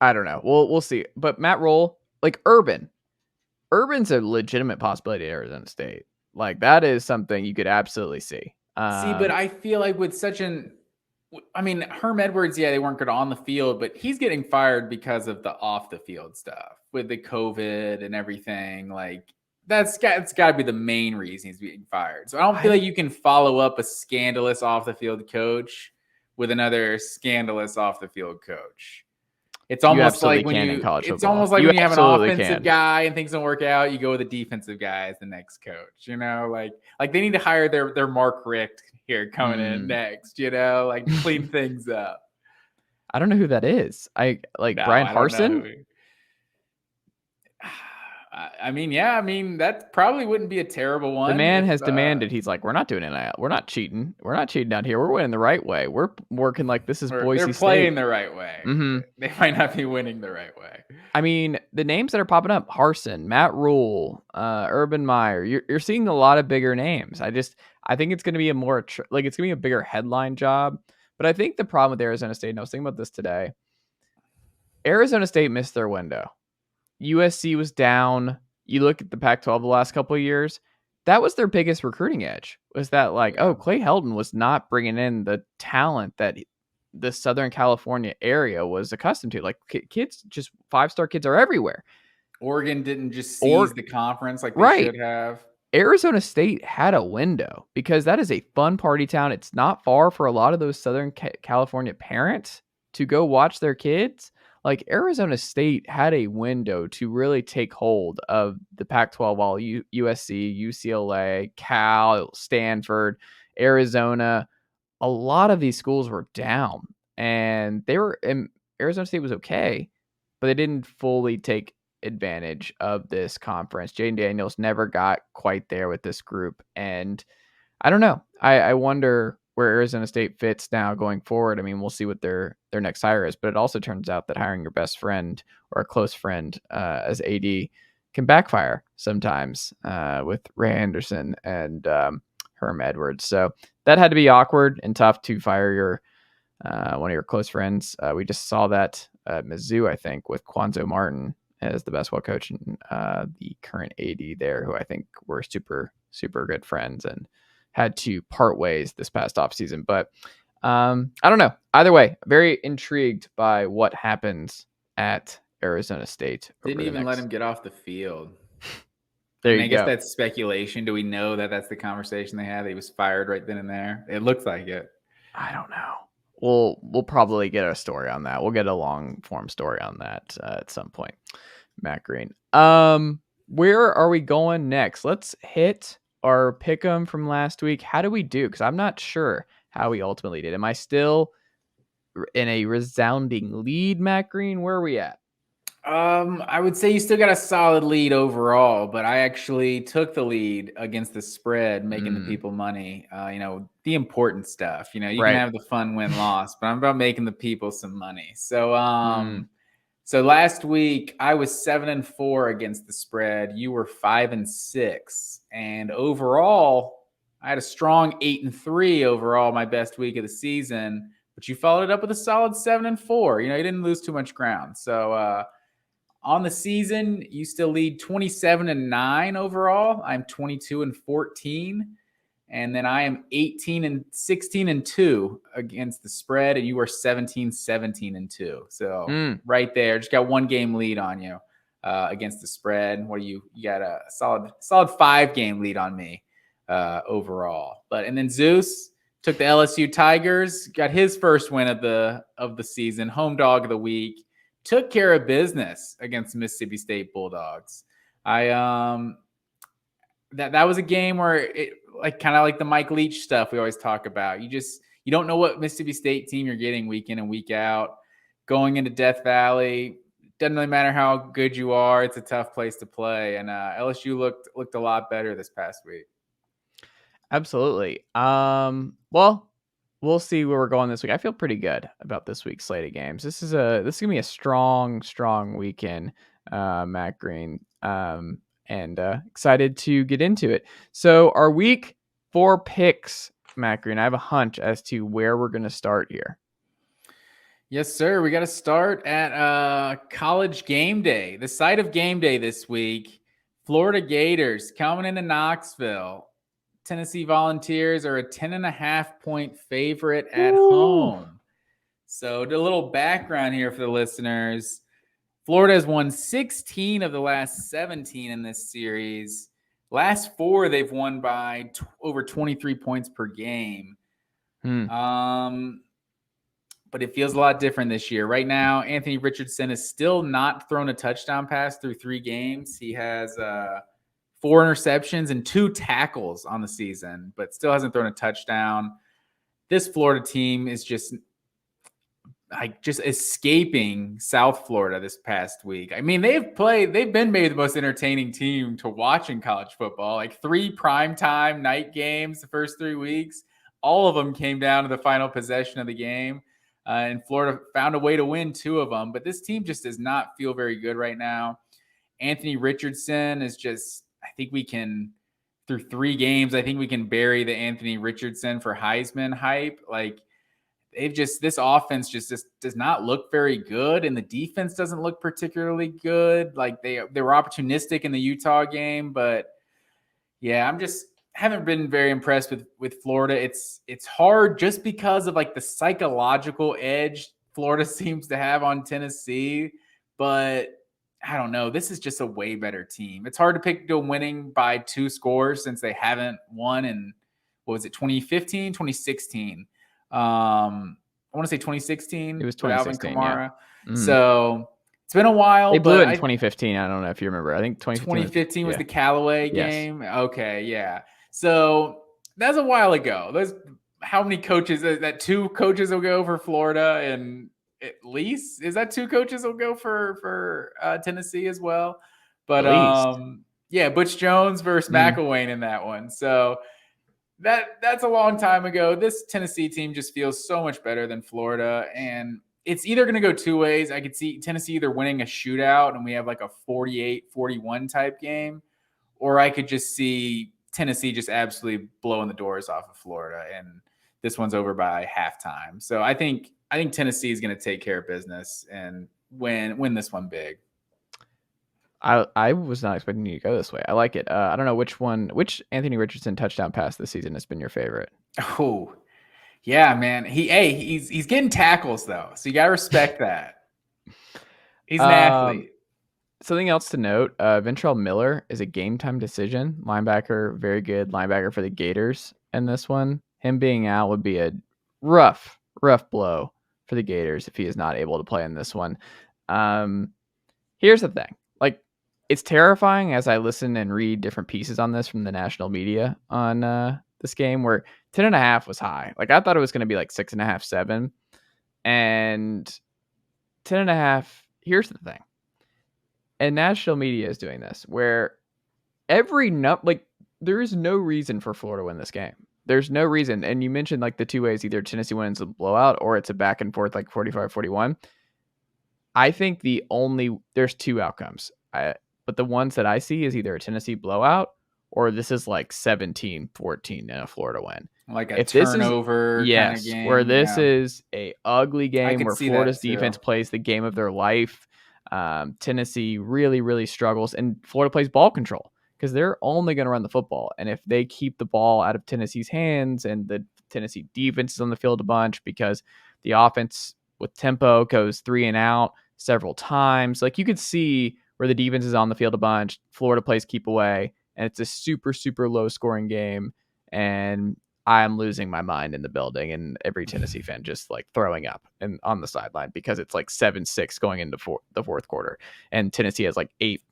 I don't know. We'll see. But Matt Rule, like Urban's a legitimate possibility at Arizona State. Like that is something you could absolutely see. But I feel like with Herm Edwards, yeah, they weren't good on the field, but he's getting fired because of the off the field stuff with the COVID and everything. Like it's got to be the main reason he's being fired. So I don't feel like you can follow up a scandalous off the field coach with another scandalous off the field coach. It's almost like when you have an offensive guy and things don't work out, you go with a defensive guy as the next coach. Like they need to hire their Mark Richt here coming in next. Like clean things up. I don't know who that is. Brian Harsin. That probably wouldn't be a terrible one. The man has demanded. He's like, we're not doing NIL. We're not cheating. We're not cheating out here. We're winning the right way. We're working like this is Boise State. They're playing the right way. Mm-hmm. They might not be winning the right way. I mean, the names that are popping up: Harsin, Matt Rule, Urban Meyer. You're seeing a lot of bigger names. I think it's going to be it's going to be a bigger headline job. But I think the problem with Arizona State, and I was thinking about this today, Arizona State missed their window. USC was down. You look at the Pac-12 the last couple of years, that was their biggest recruiting edge, was that Clay Helton was not bringing in the talent that the Southern California area was accustomed to. Like kids, just 5-star kids are everywhere. Oregon didn't just seize the conference like they should have. Arizona State had a window because that is a fun party town. It's not far for a lot of those Southern California parents to go watch their kids. Like Arizona State had a window to really take hold of the Pac-12 while USC, UCLA, Cal, Stanford, Arizona, a lot of these schools were down, and Arizona State was okay, but they didn't fully take advantage of this conference. Jaden Daniels never got quite there with this group, and I don't know. I wonder where Arizona State fits now going forward. I mean, we'll see what their next hire is, but it also turns out that hiring your best friend or a close friend as AD can backfire sometimes with Ray Anderson and Herm Edwards. So that had to be awkward and tough to fire your one of your close friends. We just saw that at Mizzou, I think, with Quanzo Martin as the basketball coach and the current AD there, who I think were super, super good friends and had to part ways this past offseason. But I don't know. Either way, very intrigued by what happens at Arizona State. Didn't even let him get off the field. There I mean, you I guess go. that's speculation. Do we know that that's the conversation they had? He was fired right then and there. It looks like it. I don't know. We'll probably get a story on that. We'll get a long form story on that at some point. Matt Green. Where are we going next? Let's hit our pick'em from last week. How do we do? Because I'm not sure how we ultimately did. Am I still in a resounding lead, Matt Green? Where are we at? I would say you still got a solid lead overall, but I actually took the lead against the spread, making the people money. The important stuff. You can Right. have the fun win-loss, but I'm about making the people some money. So, Mm. so last week I was 7-4 against the spread. You were 5-6, and overall I had a strong 8-3 overall, my best week of the season. But you followed it up with a solid 7-4. You didn't lose too much ground. So. On the season, you still lead 27-9 overall. I'm 22-14. And then I am 18-16-2 against the spread, and you are 17-17-2. So right there, just got one game lead on you against the spread. What you got a solid 5-game lead on me overall. And then Zeus took the LSU Tigers, got his first win of the season, home dog of the week. Took care of business against the Mississippi State Bulldogs. That was a game where it kind of like the Mike Leach stuff we always talk about. You don't know what Mississippi State team you're getting week in and week out. Going into Death Valley, doesn't really matter how good you are. It's a tough place to play, and LSU looked a lot better this past week. Absolutely. Well, we'll see where we're going this week. I feel pretty good about this week's slate of games. This is gonna be a strong weekend, Matt Green. And excited to get into it. So our week 4 picks, Matt Green. I have a hunch as to where we're gonna start here. Yes, sir. We got to start at College Game Day, the site of game day this week. Florida Gators coming into Knoxville. Tennessee Volunteers are a 10.5-point favorite at home. So, a little background here for the listeners. Florida has won 16 of the last 17 in this series. Last 4, they've won by over 23 points per game. But it feels a lot different this year. Right now, Anthony Richardson has still not thrown a touchdown pass through 3 games. He has 4 interceptions and 2 tackles on the season, but still hasn't thrown a touchdown. This Florida team is just escaping South Florida this past week. I mean, they've been made the most entertaining team to watch in college football. Like 3 primetime night games the first 3 weeks. All of them came down to the final possession of the game. And Florida found a way to win 2 of them. But this team just does not feel very good right now. Anthony Richardson is just, through 3 games, I think we can bury the Anthony Richardson for Heisman hype. Like, this offense just does not look very good. And the defense doesn't look particularly good. Like, they were opportunistic in the Utah game. But, yeah, haven't been very impressed with Florida. It's hard just because of like the psychological edge Florida seems to have on Tennessee, but I don't know. This is just a way better team. It's hard to pick to winning by 2 scores since they haven't won in, 2015, 2016. I want to say 2016. It was 2016, Alvin Kamara. Yeah. So it's been a while. They blew it in 2015. I don't know if you remember. I think 2015 was the Callaway game. Yes. Okay, yeah. So that's a while ago. There's how many coaches that 2 coaches will go for Florida, and at least is that 2 coaches will go for Tennessee as well. But yeah, Butch Jones versus McElwain in that one. So that's a long time ago. This Tennessee team just feels so much better than Florida, and it's either going to go 2 ways. I could see Tennessee either winning a shootout and we have like a 48-41 type game, or I could just see Tennessee just absolutely blowing the doors off of Florida, and this one's over by halftime. So I think Tennessee is going to take care of business and win this one big. I was not expecting you to go this way. I like it. I don't know which Anthony Richardson touchdown pass this season has been your favorite. Oh, yeah, man. He's getting tackles though, so you gotta respect that. He's an athlete. Something else to note, Ventrell Miller is a game-time decision. Linebacker, very good linebacker for the Gators in this one. Him being out would be a rough blow for the Gators if he is not able to play in this one. Here's the thing. Like, it's terrifying as I listen and read different pieces on this from the national media on this game where 10.5 was high. Like, I thought it was going to be like 6.5, 7. And 10.5, here's the thing. And national media is doing this where there is no reason for Florida to win this game. There's no reason. And you mentioned like the two ways, either Tennessee wins a blowout or it's a back and forth like 45-41. I think there's two outcomes. But the ones that I see is either a Tennessee blowout or this is like 17-14 in a Florida win. Like a turnover kind of game. Where this is a ugly game where Florida's defense too. plays the game of their life. Tennessee really, really struggles, and Florida plays ball control because they're only going to run the football. And if they keep the ball out of Tennessee's hands and the Tennessee defense is on the field a bunch because the offense with tempo goes 3 and out several times, like you could see where the defense is on the field a bunch, Florida plays keep away, and it's a super, super low scoring game. And I'm losing my mind in the building, and every Tennessee fan just like throwing up and on the sideline because it's like 7-6 going into the fourth quarter, and Tennessee has like 8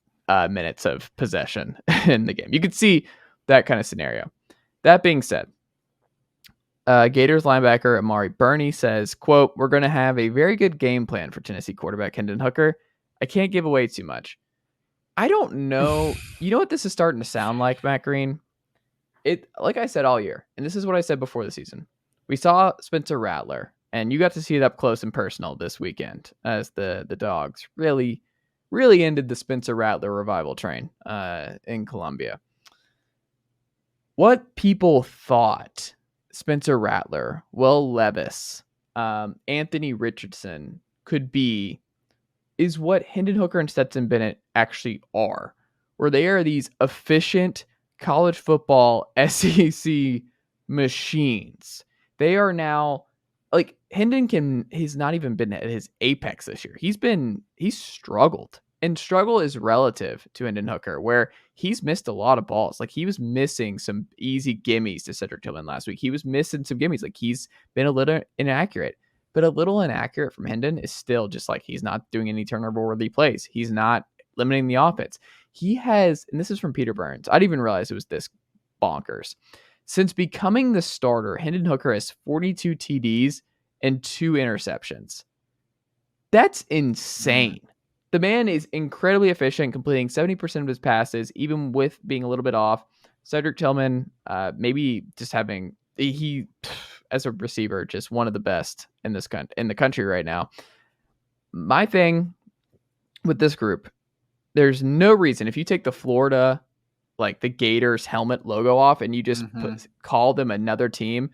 minutes of possession in the game. You could see that kind of scenario. That being said, Gators linebacker Amari Burney says, quote, "We're going to have a very good game plan for Tennessee quarterback Hendon Hooker. I can't give away too much." I don't know. You know what this is starting to sound like, Matt Green? Like I said all year, and this is what I said before the season. We saw Spencer Rattler, and you got to see it up close and personal this weekend as the Dogs really, really ended the Spencer Rattler revival train in Columbia. What people thought Spencer Rattler, Will Levis, Anthony Richardson could be is what Hendon Hooker and Stetson Bennett actually are, where they are these efficient college football SEC machines. They are now like he's not even been at his apex this year. He's struggled. And struggle is relative to Hendon Hooker, where he's missed a lot of balls. Like he was missing some easy gimmies to Cedric Tillman last week. He was missing some gimmies. Like he's been a little inaccurate. But a little inaccurate from Hendon is still just like he's not doing any turnover-worthy plays. He's not limiting the offense. He has, and this is from Peter Burns. I didn't even realize it was this bonkers. Since becoming the starter, Hendon Hooker has 42 TDs and 2 interceptions. That's insane. The man is incredibly efficient, completing 70% of his passes, even with being a little bit off. Cedric Tillman, maybe just having as a receiver, just one of the best in the country right now. My thing with this group, there's no reason if you take the Florida, like the Gators helmet logo off and you just call them another team,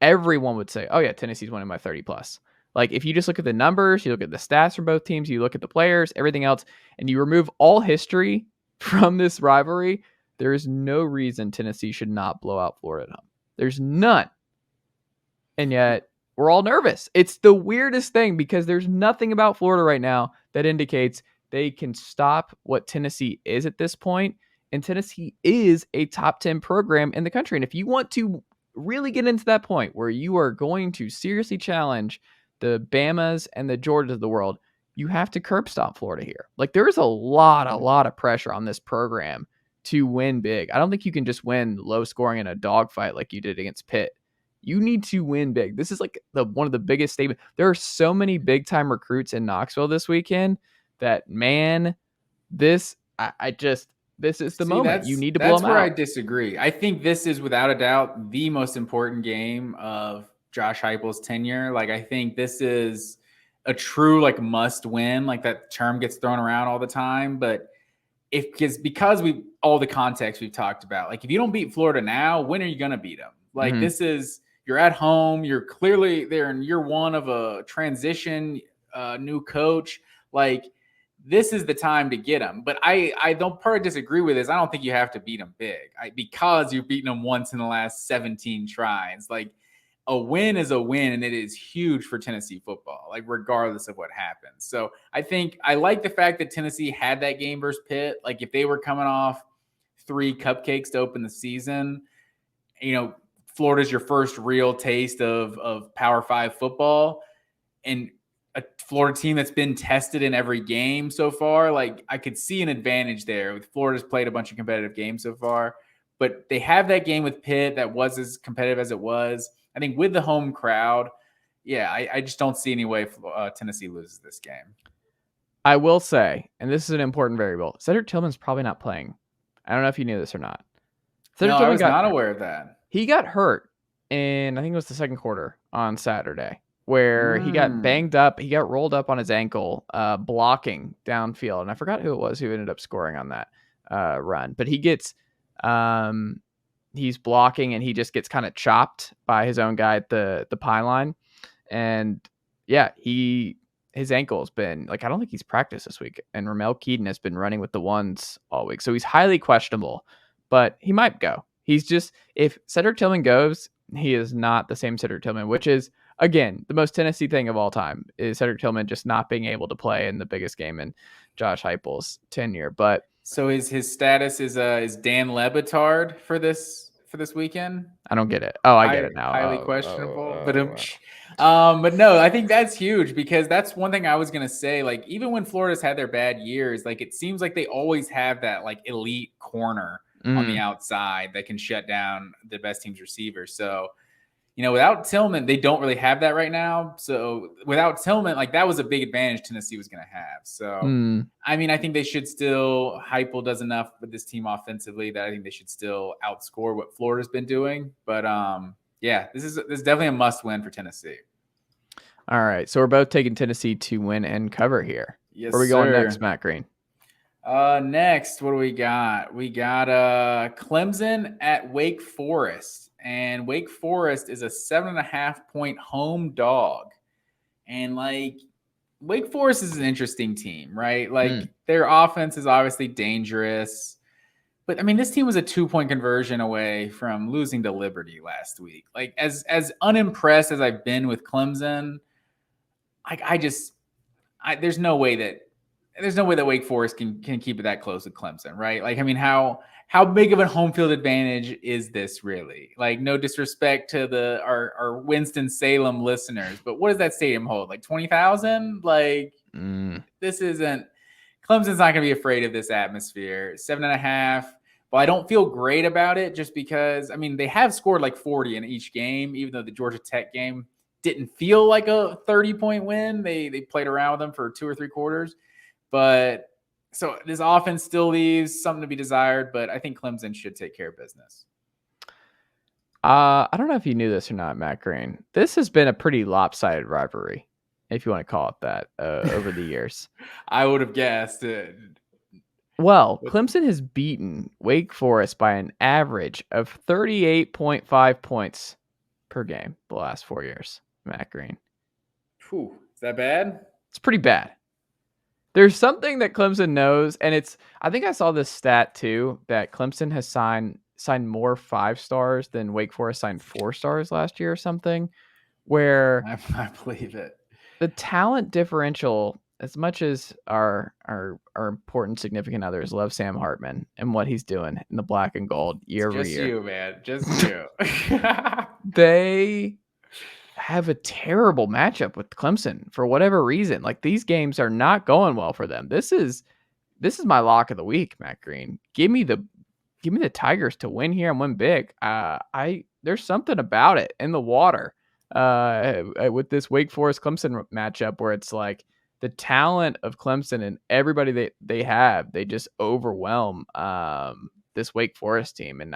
everyone would say, "Oh yeah, Tennessee's winning by 30 plus." Like if you just look at the numbers, you look at the stats from both teams, you look at the players, everything else, and you remove all history from this rivalry, there is no reason Tennessee should not blow out Florida at home. There's none. And yet we're all nervous. It's the weirdest thing because there's nothing about Florida right now that indicates they can stop what Tennessee is at this point. And Tennessee is a top 10 program in the country. And if you want to really get into that point where you are going to seriously challenge the Bamas and the Georgias of the world, you have to curb stomp Florida here. Like there's a lot of pressure on this program to win big. I don't think you can just win low scoring in a dogfight like you did against Pitt. You need to win big. This is like one of the biggest statements. There are so many big time recruits in Knoxville this weekend that, man, this is the moment. You need to blow them out. That's where I disagree. I think this is without a doubt the most important game of Josh Heupel's tenure. Like I think this is a true like must win. Like that term gets thrown around all the time, but because we all the context we've talked about. Like if you don't beat Florida now, when are you going to beat them? Like this is. You're at home. You're clearly there in year one of a transition, new coach. Like this is the time to get them. But I don't part of disagree with this. I don't think you have to beat them big because you've beaten them once in the last 17 tries. Like a win is a win, and it is huge for Tennessee football, like regardless of what happens. So I think I like the fact that Tennessee had that game versus Pitt. Like if they were coming off 3 cupcakes to open the season, Florida's your first real taste of Power 5 football, and a Florida team that's been tested in every game so far. Like I could see an advantage there. Florida's played a bunch of competitive games so far, but they have that game with Pitt that was as competitive as it was. I think with the home crowd, I just don't see any way Tennessee loses this game. I will say, and this is an important variable, Cedric Tillman's probably not playing. I don't know if you knew this or not. No, I was not aware of that. He got hurt in, I think it was the second quarter on Saturday, where he got banged up. He got rolled up on his ankle, blocking downfield. And I forgot who it was who ended up scoring on that run. But he gets... he's blocking and he just gets kind of chopped by his own guy at the pylon. And his ankle's been like, I don't think he's practiced this week. And Ramel Keaton has been running with the ones all week. So he's highly questionable, but he might go. He's just, if Cedric Tillman goes, he is not the same Cedric Tillman, which is, again, the most Tennessee thing of all time is Cedric Tillman just not being able to play in the biggest game in Josh Heupel's tenure. But so his status is Dan Lebitard for this weekend? I don't get it. Oh, I get it now. Highly questionable. But no, I think that's huge because that's one thing I was gonna say. Like even when Florida's had their bad years, like it seems like they always have that like elite corner on the outside that can shut down the best team's receivers. So without Tillman, they don't really have that right now. So without Tillman, like that was a big advantage Tennessee was going to have. So, I mean, I think they should still, Heupel does enough with this team offensively that I think they should still outscore what Florida's been doing. But this is definitely a must win for Tennessee. All right. So we're both taking Tennessee to win and cover here. Yes, Where are we going next, Matt Green? Next, what do we got? We got Clemson at Wake Forest. And Wake Forest is a 7.5-point home dog. And like Wake Forest is an interesting team, right? Like their offense is obviously dangerous. But I mean, this team was a 2-point conversion away from losing to Liberty last week. Like as unimpressed as I've been with Clemson, there's no way that Wake Forest can keep it that close with Clemson, right? Like, I mean, how big of a home field advantage is this really? Like, no disrespect to our Winston-Salem listeners, but what does that stadium hold? Like 20,000? Like, this isn't – Clemson's not going to be afraid of this atmosphere. 7.5. Well, I don't feel great about it just because, I mean, they have scored like 40 in each game, even though the Georgia Tech game didn't feel like a 30-point win. They played around with them for 2 or 3 quarters. But so this offense still leaves something to be desired, but I think Clemson should take care of business. I don't know if you knew this or not, Matt Green. This has been a pretty lopsided rivalry, if you want to call it that, over the years. I would have guessed it. Well, Clemson has beaten Wake Forest by an average of 38.5 points per game the last 4 years, Matt Green. Whew, is that bad? It's pretty bad. There's something that Clemson knows, and I think I saw this stat too, that Clemson has signed more 5 stars than Wake Forest signed 4 stars last year or something, where I believe it. The talent differential, as much as our important significant others love Sam Hartman and what he's doing in the black and gold year over year. Just you, man. Just you. They have a terrible matchup with Clemson for whatever reason. Like these games are not going well for them. This is my lock of the week, Matt Green. Give me the Tigers to win here and win big. There's something about it in the water with this Wake Forest Clemson matchup where it's like the talent of Clemson and everybody they have, they just overwhelm this Wake Forest team. And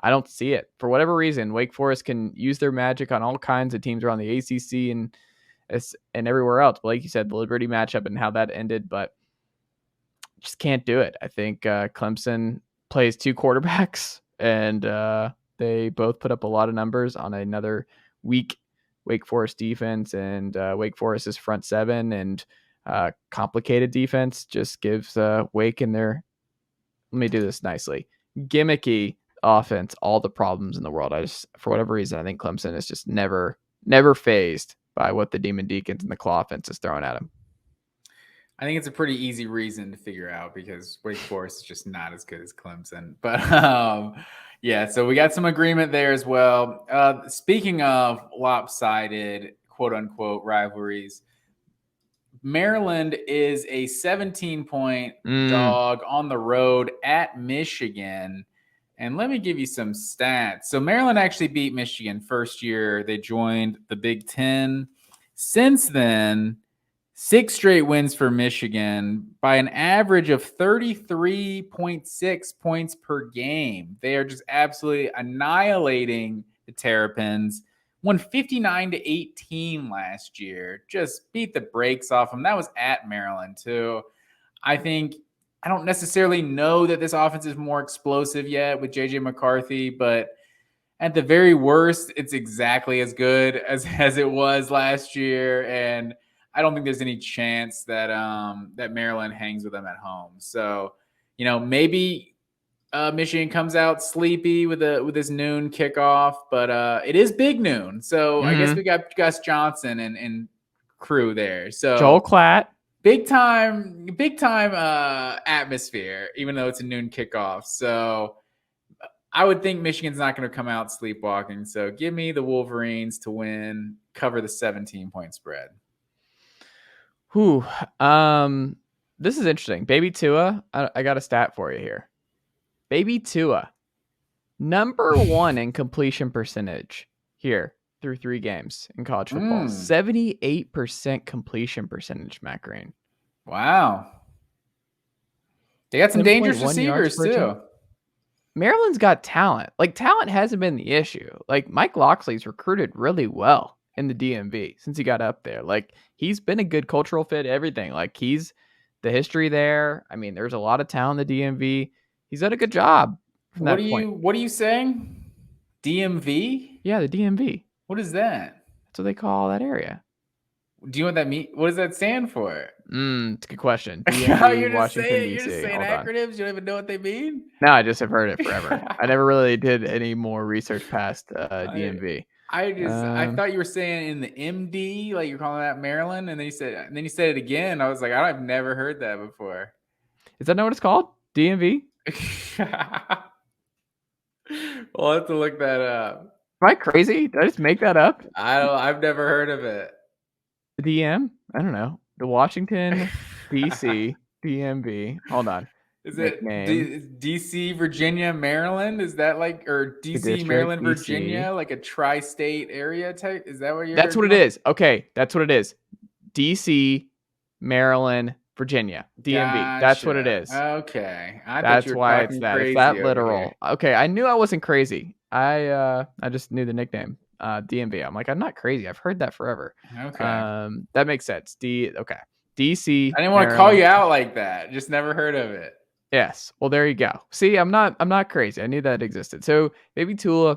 I don't see it. For whatever reason, Wake Forest can use their magic on all kinds of teams around the ACC and everywhere else. But like you said, the Liberty matchup and how that ended, but just can't do it. I think Clemson plays 2 quarterbacks, and they both put up a lot of numbers on another weak Wake Forest defense, and Wake Forest's front 7 and complicated defense just gives Wake in their, let me do this nicely, gimmicky offense all the problems in the world. For whatever reason, I think Clemson is just never phased by what the Demon Deacons and the claw offense is throwing at him. I think it's a pretty easy reason to figure out because Wake Forest is just not as good as Clemson. But yeah, so we got some agreement there as well. Speaking of lopsided, quote unquote, rivalries, Maryland is a 17-point dog on the road at Michigan. And let me give you some stats. So Maryland actually beat Michigan first year they joined the Big Ten. Since then, 6 straight wins for Michigan by an average of 33.6 points per game. They are just absolutely annihilating the Terrapins. Won 59-18 last year. Just beat the brakes off them. That was at Maryland, too. I don't necessarily know that this offense is more explosive yet with J.J. McCarthy, but at the very worst, it's exactly as good as it was last year. And I don't think there's any chance that that Maryland hangs with them at home. So, maybe Michigan comes out sleepy with this noon kickoff, but it is big noon. So I guess we got Gus Johnson and crew there. So Joel Klatt. Big time atmosphere, even though it's a noon kickoff. So I would think Michigan's not going to come out sleepwalking. So give me the Wolverines to win, cover the 17-point spread. This is interesting. Baby Tua, I got a stat for you here. Baby Tua, number 1 in completion percentage here through 3 games in college football. 78% completion percentage, Matt Green. Wow. They got some dangerous receivers too. Maryland's got talent. Like, talent hasn't been the issue. Like, Mike Locksley's recruited really well in the DMV since he got up there. Like, he's been a good cultural fit, everything. Like, he's the history there. I mean, there's a lot of talent in the DMV. He's done a good job from that point. What are you saying? DMV? Yeah, the DMV. What is that? That's what they call that area. Do you know what that means? What does that stand for? It's a good question. DMV, Washington, D.C. You're just saying acronyms? You don't even know what they mean? No, I just have heard it forever. I never really did any more research past DMV. I thought you were saying in the MD, like you're calling that Maryland, and then you said it again. I was like, I've never heard that before. Is that not what it's called? DMV? We'll have to look that up. Am I crazy? Did I just make that up? I've never heard of it. The DM? I don't know. The Washington, D.C., DMV. Hold on. Is it D.C., Virginia, Maryland? Is that like, or D.C., Maryland, Virginia, like a tri-state area type? Is that what you're? That's what it is. Okay, that's what it is. D.C., Maryland, Virginia, DMV. Gotcha. That's what it is. Okay, that's why it's that. It's that literal. Okay, I knew I wasn't crazy. I just knew the nickname. DMV. I'm like, I'm not crazy. I've heard that forever. Okay. That makes sense. Okay. DC. I didn't want to call you out like that. Just never heard of it. Yes. Well, there you go. See, I'm not crazy. I knew that existed. So maybe Talia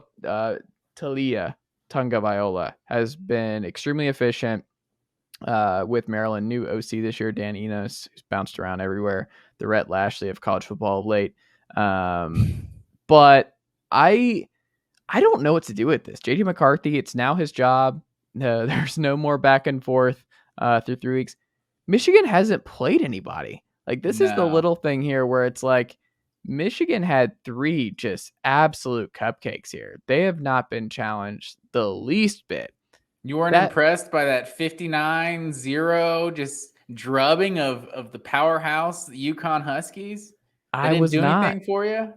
Tungavailoa has been extremely efficient with Maryland. New OC this year, Dan Enos, who's bounced around everywhere. The Rhett Lashley of college football of late. But I don't know what to do with this. J.D. McCarthy, it's now his job. No, there's no more back and forth through 3 weeks. Michigan hasn't played anybody. Like, this is the little thing here where it's like Michigan had 3 just absolute cupcakes here. They have not been challenged the least bit. You weren't impressed by that 59-0 just drubbing of the powerhouse UConn Huskies? They didn't do anything for you?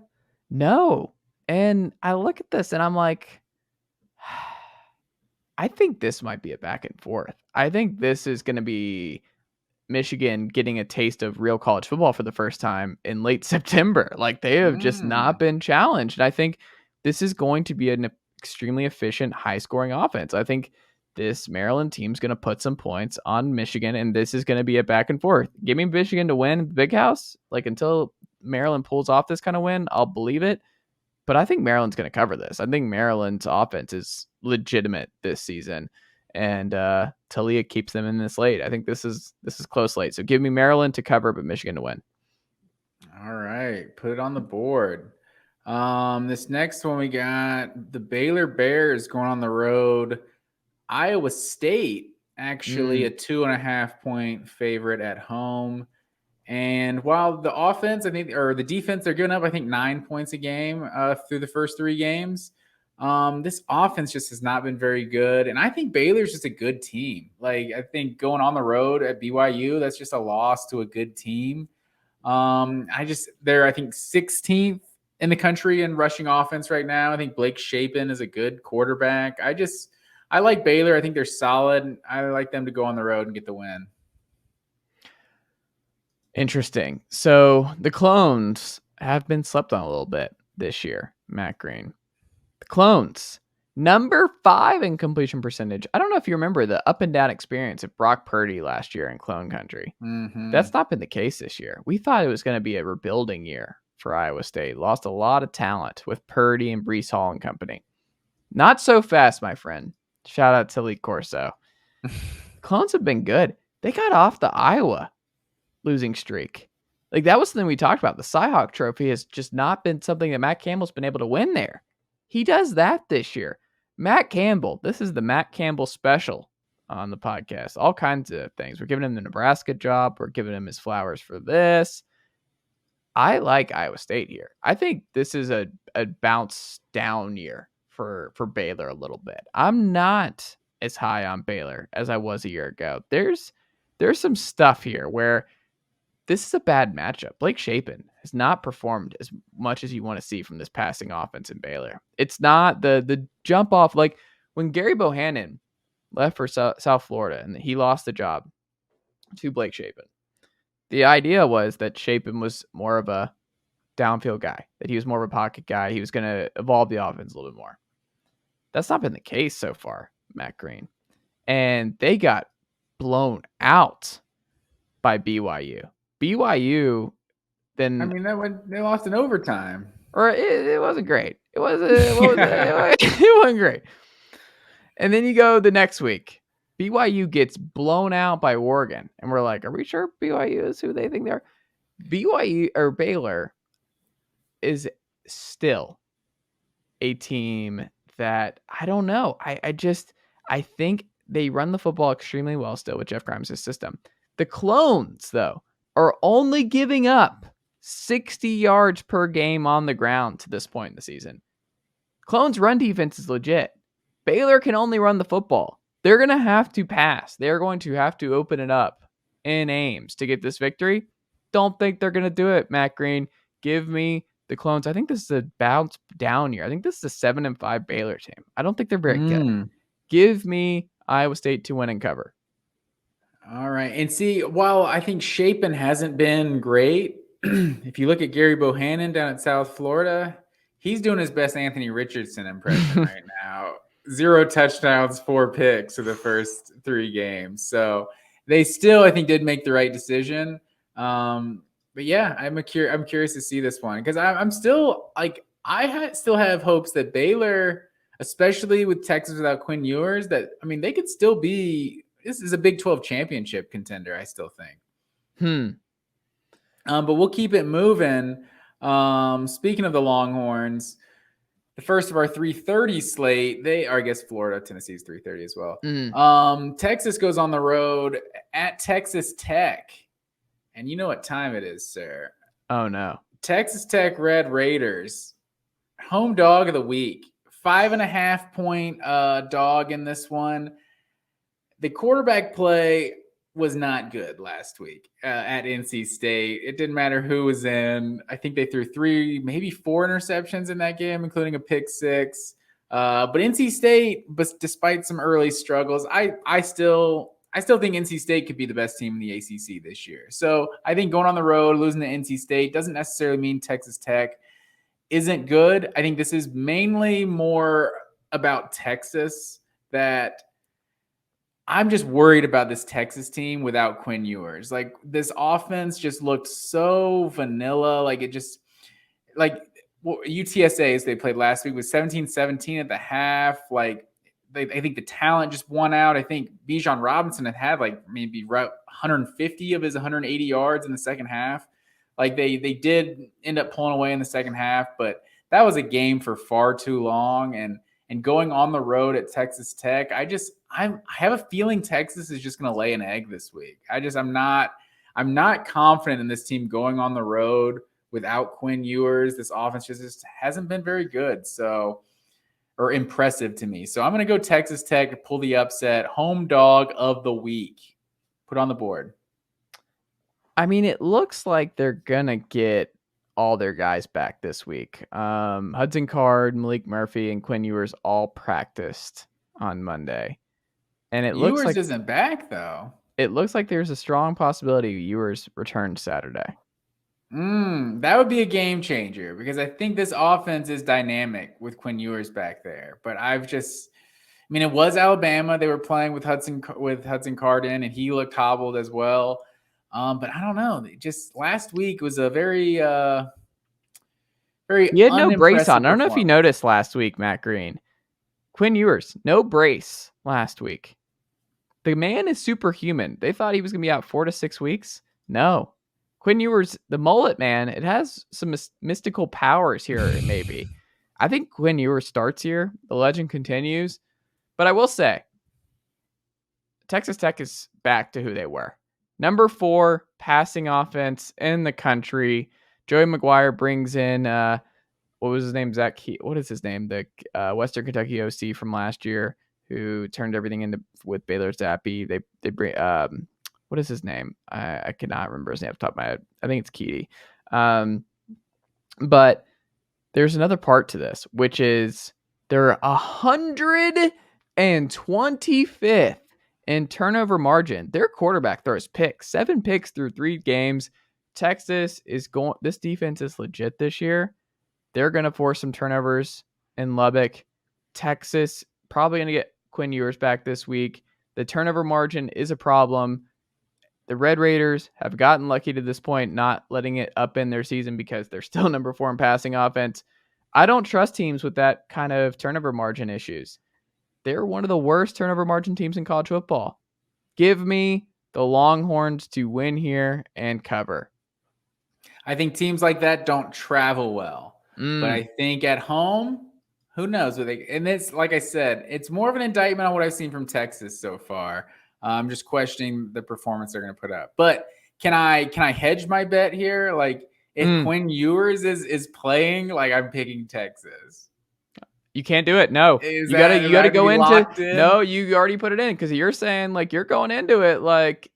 No. And I look at this and I'm like, I think this might be a back and forth. I think this is going to be Michigan getting a taste of real college football for the first time in late September. Like, they have just not been challenged. And I think this is going to be an extremely efficient, high-scoring offense. I think this Maryland team's going to put some points on Michigan, and this is going to be a back and forth. Give me Michigan to win the Big House. Like, until Maryland pulls off this kind of win, I'll believe it. But I think Maryland's going to cover this. I think Maryland's offense is legitimate this season, and Talia keeps them in this late. I think this is close late. So give me Maryland to cover, but Michigan to win. All right, put it on the board. This next one we got the Baylor Bears going on the road. Iowa State, actually a 2.5 point favorite at home. And while the offense, I think, or the defense, they're giving up, I think, 9 points a game through the first 3 games. This offense just has not been very good. And I think Baylor's just a good team. Like, I think going on the road at BYU, that's just a loss to a good team. They're, I think, 16th in the country in rushing offense right now. I think Blake Shapen is a good quarterback. I like Baylor. I think they're solid. I like them to go on the road and get the win. Interesting. So the Clones have been slept on a little bit this year, Matt Green. The Clones, number 5 in completion percentage. I don't know if you remember the up and down experience of Brock Purdy last year in Clone Country. Mm-hmm. That's not been the case this year. We thought it was going to be a rebuilding year for Iowa State. Lost a lot of talent with Purdy and Breece Hall and company. Not so fast, my friend. Shout out to Lee Corso. Clones have been good. They got off the Iowa losing streak. Like, that was something we talked about. The Cyhawk Trophy has just not been something that Matt Campbell's been able to win there. He does that this year. Matt Campbell, this is the Matt Campbell special on the podcast. All kinds of things. We're giving him the Nebraska job. We're giving him his flowers for this. I like Iowa State here. I think this is a bounce down year for Baylor a little bit. I'm not as high on Baylor as I was a year ago. There's some stuff here where this is a bad matchup. Blake Shapen has not performed as much as you want to see from this passing offense in Baylor. It's not the jump off. Like when Gary Bohannon left for South Florida and he lost the job to Blake Shapen, the idea was that Shapen was more of a downfield guy, that he was more of a pocket guy. He was going to evolve the offense a little bit more. That's not been the case so far, Matt Green. And they got blown out by BYU. BYU, then... I mean, they lost in overtime. Or it wasn't great. It wasn't great. And then you go the next week. BYU gets blown out by Oregon. And we're like, are we sure BYU is who they think they are? BYU or Baylor is still a team that I don't know. I think they run the football extremely well still with Jeff Grimes' system. The Clones, though, are only giving up 60 yards per game on the ground to this point in the season. Clones' run defense is legit. Baylor can only run the football. They're going to have to pass. They're going to have to open it up in Ames to get this victory. Don't think they're going to do it, Matt Green. Give me the Clones. I think this is a bounce down year. I think this is a 7-5 Baylor team. I don't think they're very good. Give me Iowa State to win and cover. All right. And see, while I think Shapen hasn't been great, if you look at Gary Bohannon down at South Florida, he's doing his best Anthony Richardson impression right now. 0 touchdowns, 4 picks for the first 3 games. So they still, I think, did make the right decision. But yeah, I'm curious to see this one because I'm still like still have hopes that Baylor, especially with Texas without Quinn Ewers, that I mean they could still be. This is a Big 12 championship contender. I still think. But we'll keep it moving. Speaking of the Longhorns, the first of our 3:30 slate, I guess Florida, Tennessee is 3:30 as well. Texas goes on the road at Texas Tech. And you know what time it is, sir. Oh, no. Texas Tech Red Raiders. Home dog of the week. 5.5 point dog in this one. The quarterback play was not good last week at NC State. It didn't matter who was in. I think they threw 3, maybe 4 interceptions in that game, including a pick 6. But NC State, despite some early struggles, I still think NC State could be the best team in the ACC this year. So I think going on the road, losing to NC State doesn't necessarily mean Texas Tech isn't good. I think this is mainly more about Texas, that I'm just worried about this Texas team without Quinn Ewers. Like, this offense just looked so vanilla. Like, it just – like, UTSA's they played last week was 17-17 at the half. Like, I think the talent just won out. I think Bijan Robinson had like maybe 150 of his 180 yards in the second half. Like, they did end up pulling away in the second half, but that was a game for far too long. And going on the road at Texas Tech, I have a feeling Texas is just going to lay an egg this week. I'm not confident in this team going on the road without Quinn Ewers. This offense just hasn't been very good. So, or impressive to me. So I'm going to go Texas Tech to pull the upset. Home dog of the week. Put on the board. I mean, it looks like they're going to get all their guys back this week. Hudson Card, Malik Murphy, and Quinn Ewers all practiced on Monday. And it looks like Ewers isn't back, though. It looks like there's a strong possibility Ewers returns Saturday. That would be a game changer because I think this offense is dynamic with Quinn Ewers back there. But it was Alabama. They were playing with Hudson Card in, and he looked hobbled as well. But I don't know. Just last week was a very He had no brace on. I don't know if you noticed last week, Matt Green. Quinn Ewers, no brace last week. The man is superhuman. They thought he was going to be out 4 to 6 weeks. No. Quinn Ewers, the mullet man, it has some mystical powers here, maybe. I think Quinn Ewers starts here. The legend continues. But I will say, Texas Tech is back to who they were. Number 4 passing offense in the country. Joey McGuire brings in, what was his name? What is his name? The Western Kentucky OC from last year who turned everything into with Baylor Zappi. They bring, what is his name? I cannot remember his name off the top of my head. I think it's Keedy. But there's another part to this, which is they're 125th in turnover margin. Their quarterback throws picks, 7 picks through 3 games. Texas this defense is legit this year. They're going to force some turnovers in Lubbock. Texas probably going to get Quinn Ewers back this week. The turnover margin is a problem. The Red Raiders have gotten lucky to this point, not letting it up in their season because they're still number 4 in passing offense. I don't trust teams with that kind of turnover margin issues. They're one of the worst turnover margin teams in college football. Give me the Longhorns to win here and cover. I think teams like that don't travel well. But I think at home, who knows? And it's like I said, it's more of an indictment on what I've seen from Texas so far. I'm just questioning the performance they're going to put up. But can I hedge my bet here? Like if Quinn Ewers is playing, like I'm picking Texas. You can't do it. No, you gotta go into. No, you already put it in because you're saying like you're going into it like,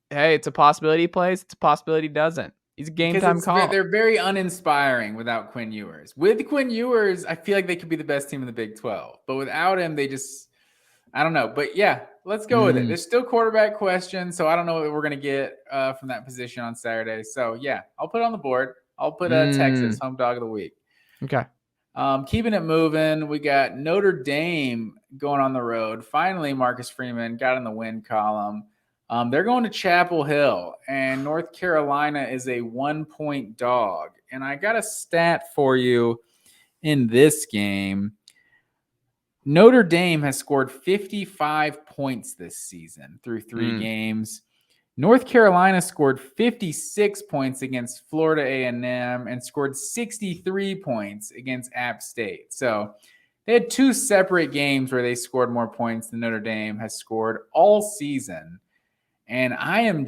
hey, it's a possibility he plays. It's a possibility he doesn't. He's a game time call. They're very uninspiring without Quinn Ewers. With Quinn Ewers, I feel like they could be the best team in the Big 12. But without him, they just, I don't know. But yeah, let's go with it. There's still quarterback questions, so I don't know what we're going to get from that position on Saturday. So yeah, I'll put it on the board. I'll put Texas, home dog of the week. Okay. Keeping it moving, we got Notre Dame going on the road. Finally, Marcus Freeman got in the win column. They're going to Chapel Hill, and North Carolina is a 1-point dog. And I got a stat for you in this game. Notre Dame has scored 55 points this season through 3 games. North Carolina scored 56 points against Florida A&M and scored 63 points against App State. So they had 2 separate games where they scored more points than Notre Dame has scored all season. And I'm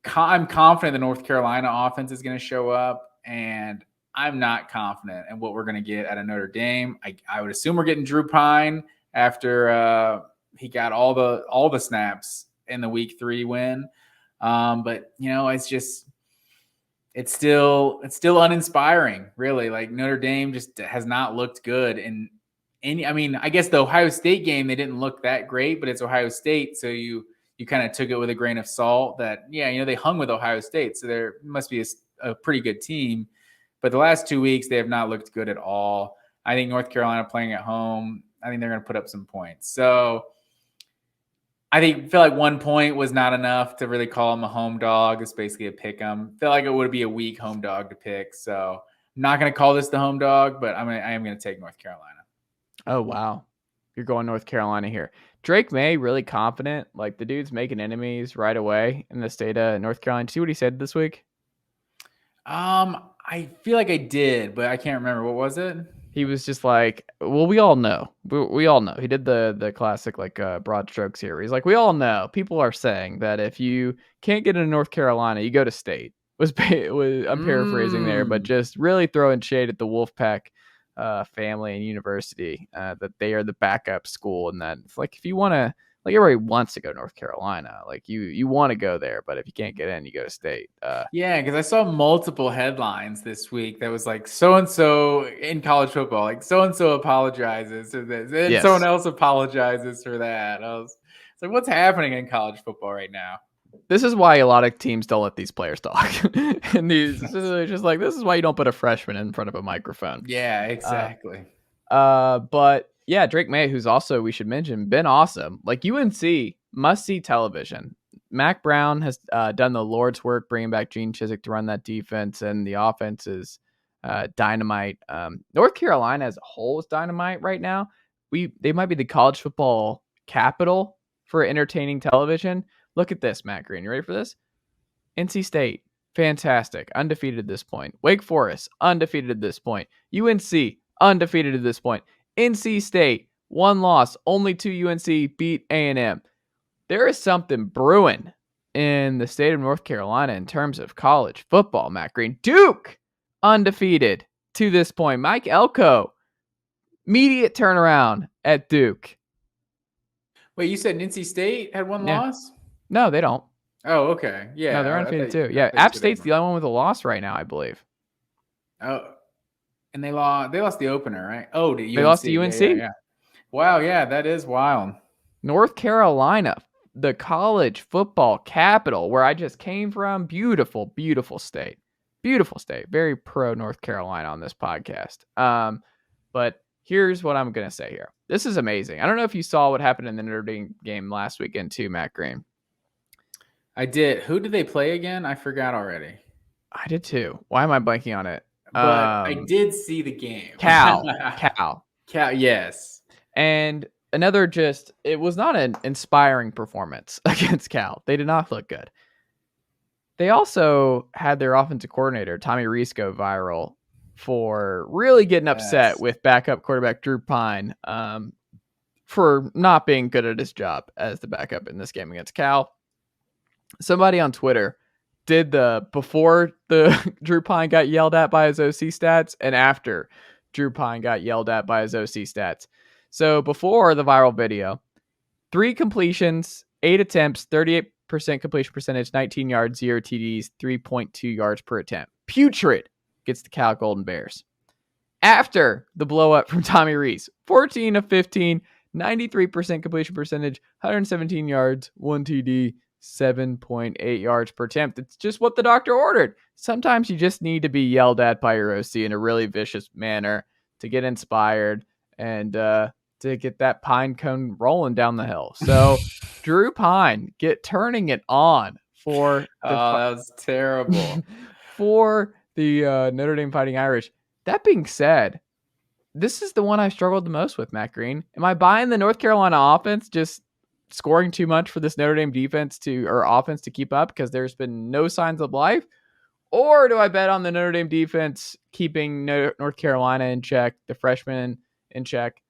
confident the North Carolina offense is going to show up, and I'm not confident in what we're going to get out of Notre Dame. I would assume we're getting Drew Pine after he got all the snaps in the week 3 win. But it's still uninspiring, really. Like Notre Dame just has not looked good in any. I mean, I guess the Ohio State game they didn't look that great, but it's Ohio State, so you kind of took it with a grain of salt. That they hung with Ohio State, so there must be a pretty good team. But the last 2 weeks they have not looked good at all. I think North Carolina playing at home, I think they're going to put up some points. So I feel like 1 point was not enough to really call them a home dog. It's basically a pick 'em. Feel like it would be a weak home dog to pick. So I'm not going to call this the home dog, but I am going to take North Carolina. Oh, wow. You're going North Carolina here. Drake May, really confident. Like the dude's making enemies right away in the state of North Carolina. Did you see what he said this week? I I feel like I did, but I can't remember. What was it? He was just like, well, we all know. We all know. He did the classic like broad strokes here. He's like, we all know. People are saying that if you can't get into North Carolina, you go to state. I'm paraphrasing there, but just really throwing shade at the Wolfpack family and university that they are the backup school, and that it's like if you want to, like everybody wants to go to North Carolina, like you want to go there, but if you can't get in, you go to state. Yeah, because I saw multiple headlines this week that was like so and so in college football, like so and so apologizes for this, and Yes. someone else apologizes for that. It's like, what's happening in college football right now? This is why a lot of teams don't let these players talk. And these just like, this is why you don't put a freshman in front of a microphone. Yeah, exactly. But yeah, Drake May, who's also, we should mention, been awesome. Like UNC must see television. Mac Brown has done the Lord's work, bringing back Gene Chizik to run that defense, and the offense is dynamite. North Carolina as a whole is dynamite right now. They might be the college football capital for entertaining television. Look at this, Matt Green. You ready for this? NC State, fantastic, undefeated at this point. Wake Forest, undefeated at this point. UNC, undefeated at this point. NC State, one loss, only two UNC beat A&M. There is something brewing in the state of North Carolina in terms of college football, Matt Green. Duke, undefeated to this point. Mike Elko, immediate turnaround at Duke. Wait, you said NC State had one loss? No, they don't. Oh, okay. Yeah. No, they're undefeated too. Yeah, App State's the only one with a loss right now, I believe. Oh, and they lost the opener, right? Oh, to UNC. They lost to UNC? Yeah. Wow, yeah, that is wild. North Carolina, the college football capital where I just came from. Beautiful, beautiful state. Beautiful state. Very pro North Carolina on this podcast. But here's what I'm going to say here. This is amazing. I don't know if you saw what happened in the Notre Dame game last weekend too, Matt Green. I did. Who did they play again? I forgot already. I did too. Why am I blanking on it? But I did see the game. Cal, yes. And another it was not an inspiring performance against Cal. They did not look good. They also had their offensive coordinator, Tommy Rees, go viral for really getting upset with backup quarterback Drew Pine for not being good at his job as the backup in this game against Cal. Somebody on Twitter did before the Drew Pine got yelled at by his OC stats and after Drew Pine got yelled at by his OC stats. So before the viral video, 3 completions, 8 attempts, 38% completion percentage, 19 yards, 0 TDs, 3.2 yards per attempt. Putrid gets the Cal Golden Bears. After the blow up from Tommy Rees, 14 of 15, 93% completion percentage, 117 yards, 1 TD, 7.8 yards per attempt. It's just what the doctor ordered. Sometimes you just need to be yelled at by your OC in a really vicious manner to get inspired and to get that pine cone rolling down the hill. So Drew Pine turning it on for that was terrible. for the Notre Dame Fighting Irish. That being said, this is the one I struggled the most with, Matt Green. Am I buying the North Carolina offense just scoring too much for this Notre Dame offense to keep up because there's been no signs of life? Or do I bet on the Notre Dame defense keeping North Carolina in check, the freshmen in check?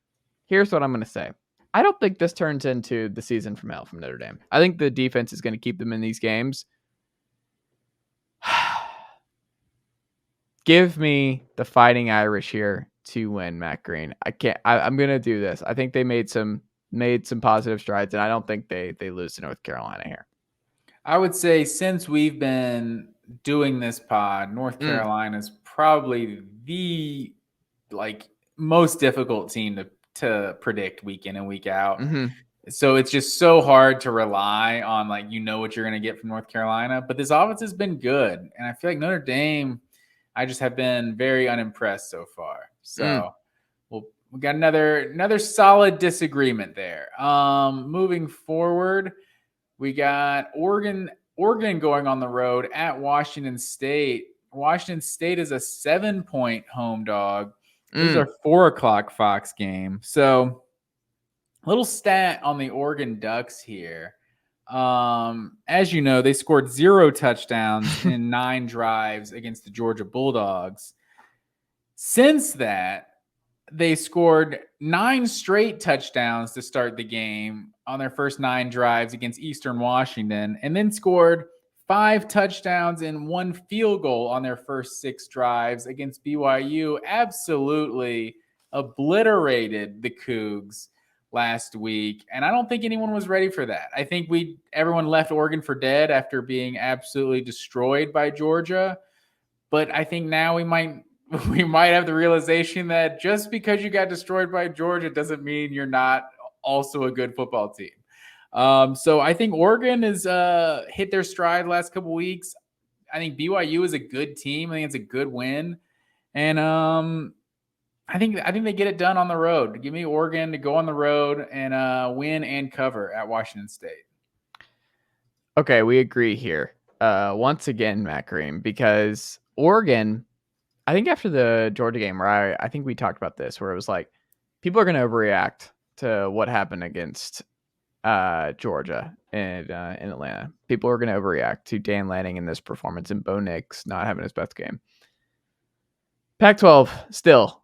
Here's what I'm going to say. I don't think this turns into the season from hell from Notre Dame. I think the defense is going to keep them in these games. Give me the Fighting Irish here to win, Matt Green. I'm going to do this. I think they made some positive strides, and I don't think they lose to North Carolina here. I would say since we've been doing this pod, North Carolina is probably the most difficult team to predict week in and week out. Mm-hmm. So it's just so hard to rely on what you're going to get from North Carolina. But this offense has been good, and I feel like Notre Dame, I just have been very unimpressed so far. So we got another solid disagreement there. Moving forward, we got Oregon going on the road at Washington State. Washington State is a 7-point home dog. This is our 4:00 Fox game. So, little stat on the Oregon Ducks here. As you know, they scored 0 touchdowns in 9 drives against the Georgia Bulldogs. Since that, they scored 9 straight touchdowns to start the game on their first 9 drives against Eastern Washington, and then scored 5 touchdowns and 1 field goal on their first 6 drives against BYU. Absolutely obliterated the Cougs last week, and I don't think anyone was ready for that. I think everyone left Oregon for dead after being absolutely destroyed by Georgia, but I think now we might have the realization that just because you got destroyed by Georgia doesn't mean you're not also a good football team. So I think Oregon has hit their stride the last couple weeks. I think BYU is a good team. I think it's a good win, and I think they get it done on the road. Give me Oregon to go on the road and win and cover at Washington State. Okay, we agree here. Once again, Matt Kareem, because Oregon, I think after the Georgia game, where I think we talked about this, where it was like people are going to overreact to what happened against Georgia and in Atlanta. People are going to overreact to Dan Lanning in this performance and Bo Nix not having his best game. Pac-12, still,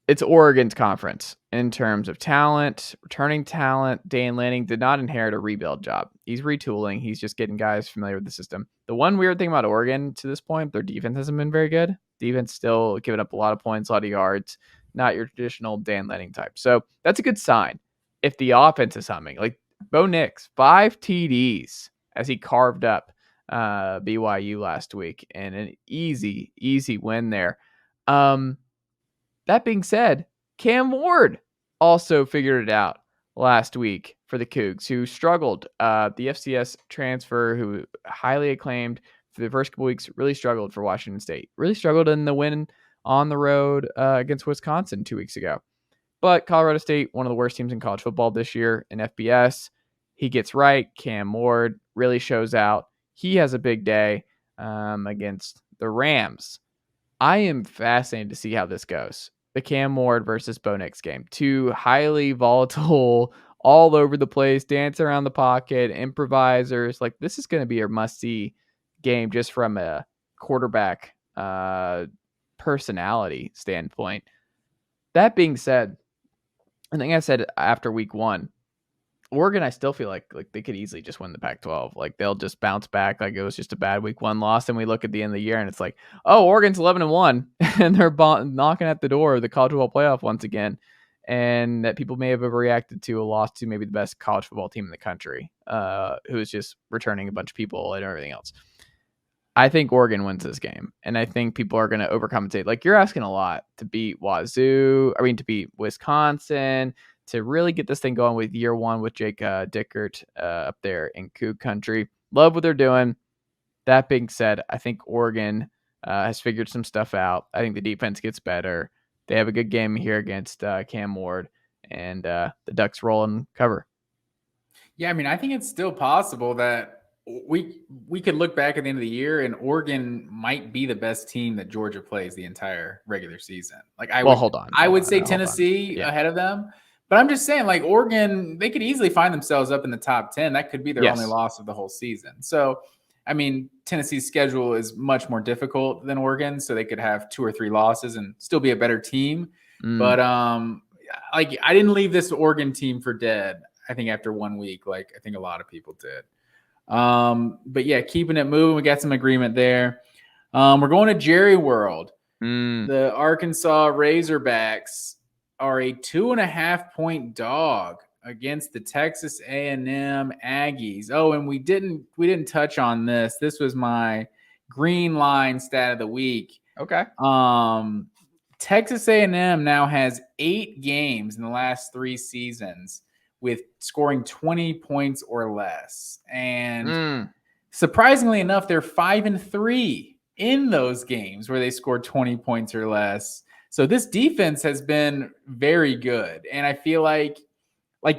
it's Oregon's conference in terms of talent, returning talent. Dan Lanning did not inherit a rebuild job. He's retooling. He's just getting guys familiar with the system. The one weird thing about Oregon to this point, their defense hasn't been very good. Defense still giving up a lot of points, a lot of yards, not your traditional Dan Lanning type. So that's a good sign. If the offense is humming, like Bo Nix, 5 TDs as he carved up BYU last week, and an easy win there. That being said, Cam Ward also figured it out last week for the Cougs, who struggled. The FCS transfer, who highly acclaimed for the first couple weeks, really struggled for Washington State. Really struggled in the win on the road against Wisconsin 2 weeks ago. But Colorado State, one of the worst teams in college football this year in FBS. He gets right. Cam Ward really shows out. He has a big day against the Rams. I am fascinated to see how this goes. The Cam Ward versus Bo Nix game. 2 highly volatile, all over the place, dance around the pocket, improvisers. Like, this is going to be a must-see game just from a quarterback personality standpoint. That being said, I think I said after week 1, Oregon, I still feel like they could easily just win the Pac-12. Like, they'll just bounce back like it was just a bad week 1 loss, and we look at the end of the year and it's like, oh, Oregon's 11-1, and they're knocking at the door of the college football playoff once again, and that people may have overreacted to a loss to maybe the best college football team in the country, who is just returning a bunch of people and everything else. I think Oregon wins this game, and I think people are going to overcompensate. Like, you're asking a lot to beat to beat Wisconsin, to really get this thing going with year 1 with Jake Dickert up there in Coug country. Love what they're doing. That being said, I think Oregon has figured some stuff out. I think the defense gets better. They have a good game here against Cam Ward, and the Ducks roll and cover. Yeah, I mean, I think it's still possible that we could look back at the end of the year and Oregon might be the best team that Georgia plays the entire regular season. Like, I would say Tennessee ahead of them. But I'm just saying, like, Oregon, they could easily find themselves up in the top 10. That could be their only loss of the whole season. So, I mean, Tennessee's schedule is much more difficult than Oregon, so they could have 2 or 3 losses and still be a better team. But like, I didn't leave this Oregon team for dead, I think, after 1 week, like I think a lot of people did. But yeah, keeping it moving. We got some agreement there. We're going to Jerry World. The Arkansas Razorbacks are a 2.5-point dog against the Texas A&M Aggies. Oh, and we didn't touch on this. This was my green line stat of the week. Okay. Texas A&M now has 8 games in the last 3 seasons with scoring 20 points or less. And surprisingly enough, they're 5-3 in those games where they scored 20 points or less. So this defense has been very good. And I feel like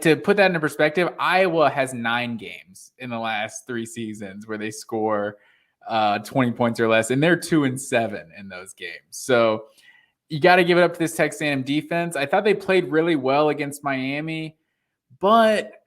to put that into perspective, Iowa has 9 games in the last 3 seasons where they score 20 points or less, and they're 2-7 in those games. So you got to give it up to this Texas A&M defense. I thought they played really well against Miami, but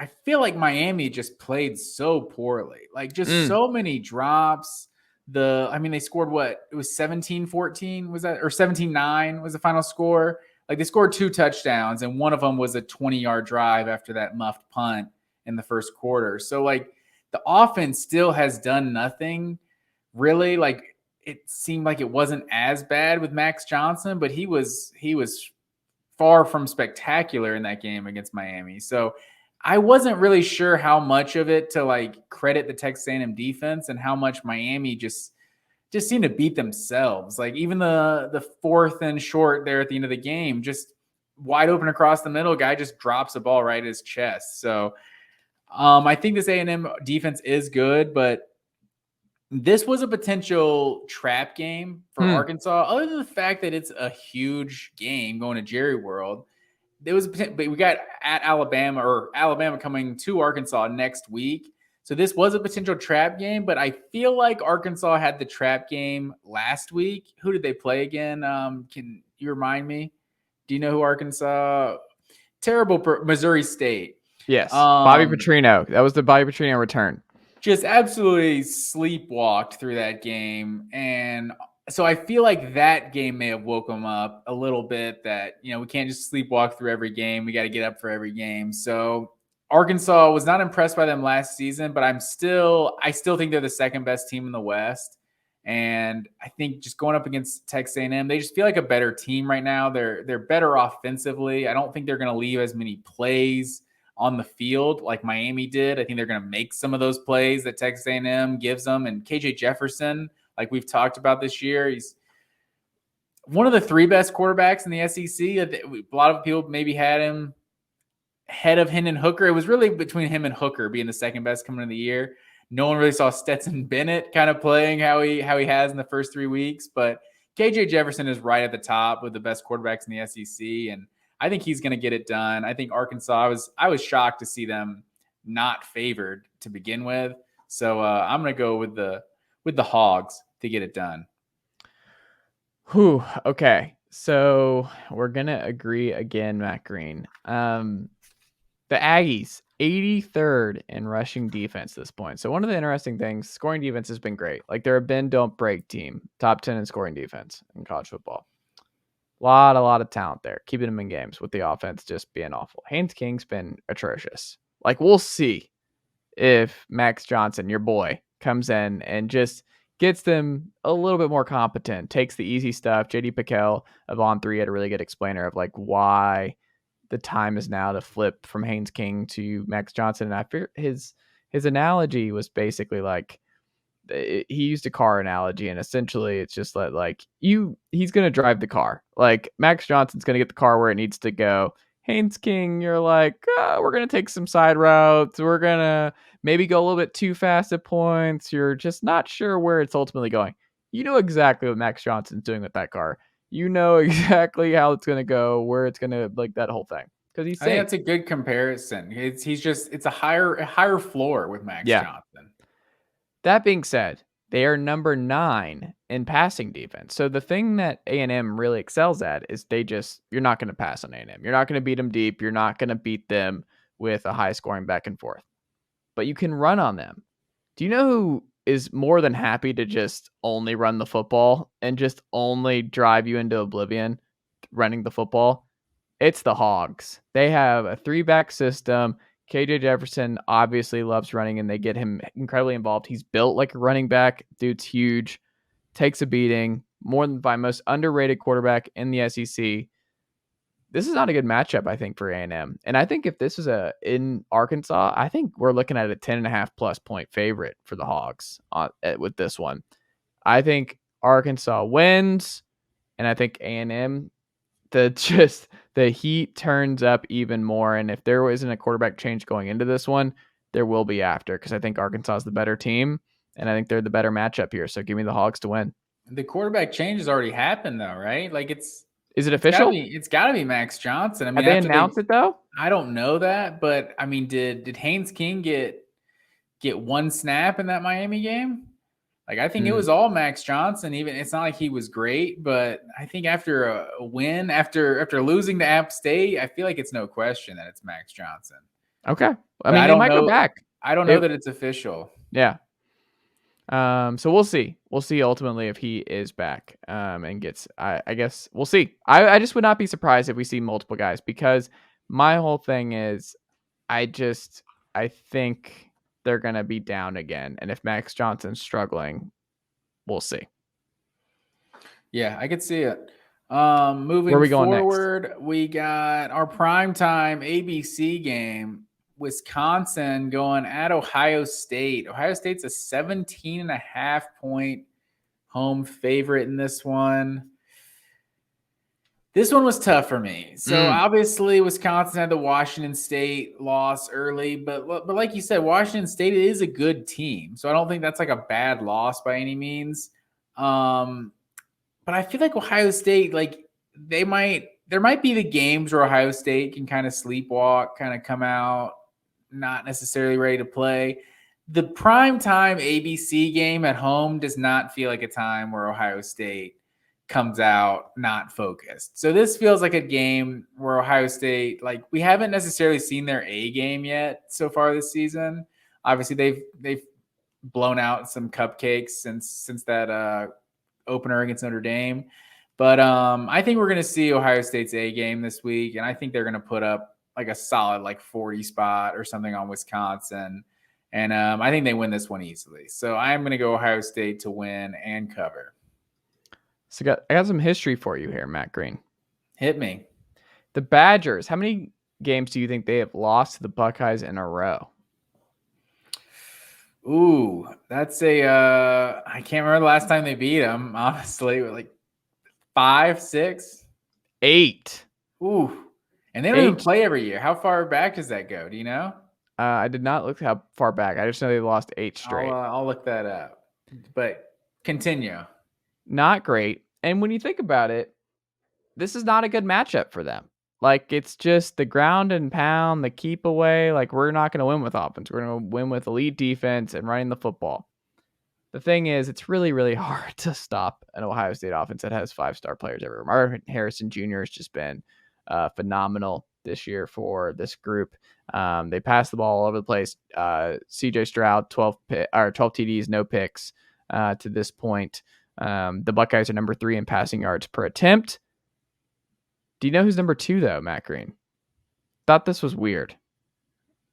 I feel like Miami just played so poorly. Like just so many drops. They scored what? It was 17-14, was that? Or 17-9 was the final score. Like they scored 2 touchdowns, and one of them was a 20-yard drive after that muffed punt in the first quarter. So like the offense still has done nothing really. Like it seemed like it wasn't as bad with Max Johnson, but he was far from spectacular in that game against Miami. So I wasn't really sure how much of it to like credit the Texas A&M defense and how much Miami just seemed to beat themselves. Like even the 4th and short there at the end of the game, just wide open across the middle, guy just drops a ball right at his chest. So I think this A&M defense is good, but this was a potential trap game for Arkansas. Other than the fact that it's a huge game going to Jerry World, but we got at Alabama coming to Arkansas next week. So this was a potential trap game, but I feel like Arkansas had the trap game last week. Who did they play again? Can you remind me? Do you know who Arkansas? Missouri State. Yes, Bobby Petrino. That was the Bobby Petrino return. Just absolutely sleepwalked through that game. And so I feel like that game may have woke them up a little bit that, we can't just sleepwalk through every game. We got to get up for every game. So Arkansas was not impressed by them last season, but I still think they're the second best team in the West. And I think just going up against Texas A&M, they just feel like a better team right now. They're better offensively. I don't think they're going to leave as many plays on the field like Miami did. I think they're going to make some of those plays that Texas A&M gives them. And KJ Jefferson, like we've talked about this year, he's one of the 3 best quarterbacks in the SEC. A lot of people maybe had him ahead of Hendon Hooker. It was really between him and Hooker being the second best coming into the year. No one really saw Stetson Bennett kind of playing how he has in the first 3 weeks, but KJ Jefferson is right at the top with the best quarterbacks in the SEC, and I think he's going to get it done. I think Arkansas, I was shocked to see them not favored to begin with. So I'm going to go with the Hogs to get it done. Whew. Okay. So we're going to agree again, Matt Green. The Aggies, 83rd in rushing defense at this point. So one of the interesting things, scoring defense has been great. Like they're a bend, don't break team. Top 10 in scoring defense in college football. A lot of talent there, keeping them in games with the offense just being awful. Haynes King's been atrocious. Like, we'll see if Max Johnson, your boy, comes in and just gets them a little bit more competent, takes the easy stuff. JD Piquel of On3 had a really good explainer of like why the time is now to flip from Haynes King to Max Johnson. And I fear his analogy was basically like, he used a car analogy, and essentially it's just like he's going to drive the car. Like Max Johnson's going to get the car where it needs to go. Haynes King, you're like, we're going to take some side routes. We're going to maybe go a little bit too fast at points. You're just not sure where it's ultimately going. You know exactly what Max Johnson's doing with that car. You know exactly how it's going to go, where it's going to, like, that whole thing. Because he's safe. I think that's a good comparison. It's a higher floor with Max Johnson. That being said, they are number 9 in passing defense. So the thing that A&M really excels at is you're not going to pass on A&M. You're not going to beat them deep. You're not going to beat them with a high scoring back and forth. But you can run on them. Do you know who is more than happy to just only run the football and just only drive you into oblivion running the football? It's the Hogs. They have a 3-back system. KJ Jefferson obviously loves running, and they get him incredibly involved. He's built like a running back. Dude's huge, takes a beating, more than by most underrated quarterback in the SEC. This is not a good matchup, I think, for A&M. And I think if this is in Arkansas, I think we're looking at a 10.5+ point favorite for the Hogs with this one. I think Arkansas wins, and I think A&M, the heat turns up even more. And if there isn't a quarterback change going into this one, there will be after, because I think Arkansas is the better team, and I think they're the better matchup here. So give me the Hogs to win. The quarterback change has already happened, though, right? Like is it official? It's got to be Max Johnson. I mean, have they announced it though? I don't know that, but I mean, did Haynes King get one snap in that Miami game? Like, I think it was all Max Johnson. Even it's not like he was great, but I think after a win, after losing to App State, I feel like it's no question that it's Max Johnson. Okay. I mean, they might go back. I don't know that it's official. Yeah. So we'll see. We'll see ultimately if he is back and gets. I guess we'll see. I just would not be surprised if we see multiple guys, because my whole thing is I think they're gonna be down again, and if Max Johnson's struggling, we'll see. Yeah, I could see it. Where are Moving we going forward, we got our primetime ABC game. Wisconsin going at Ohio State. Ohio State's a 17.5-point home favorite in this one. This one was tough for me. So obviously Wisconsin had the Washington State loss early, but like you said, Washington State is a good team. So I don't think that's like a bad loss by any means. But I feel like Ohio State, like there might be the games where Ohio State can kind of sleepwalk, kind of come out not necessarily ready to play. The primetime ABC game at home does not feel like a time where Ohio State comes out not focused. So this feels like a game where Ohio State, like, we haven't necessarily seen their A game yet so far this season. Obviously they've blown out some cupcakes since that opener against Notre Dame. But I think we're going to see Ohio State's A game this week, and I think they're going to put up like a solid 40 spot or something on Wisconsin. And I think they win this one easily. So I'm going to go Ohio State to win and cover. So I got some history for you here, Matt Green. Hit me. The Badgers, how many games do you think they have lost to the Buckeyes in a row? Ooh, that's I can't remember the last time they beat them, honestly. Like 5, 6? 8. Ooh. And they don't even play every year. How far back does that go? Do you know? I did not look how far back. I just know they lost 8 straight. I'll look that up. But continue. Not great. And when you think about it, this is not a good matchup for them. Like, it's just the ground and pound, the keep away. Like, we're not going to win with offense. We're going to win with elite defense and running the football. The thing is, it's really, really hard to stop an Ohio State offense that has 5-star players everywhere. Marvin Harrison Jr. has just been phenomenal this year for this group. They pass the ball all over the place. CJ Stroud, 12 TDs, no picks to this point. The Buckeyes are number 3 in passing yards per attempt. Do you know who's number 2, though, Matt Green? Thought this was weird.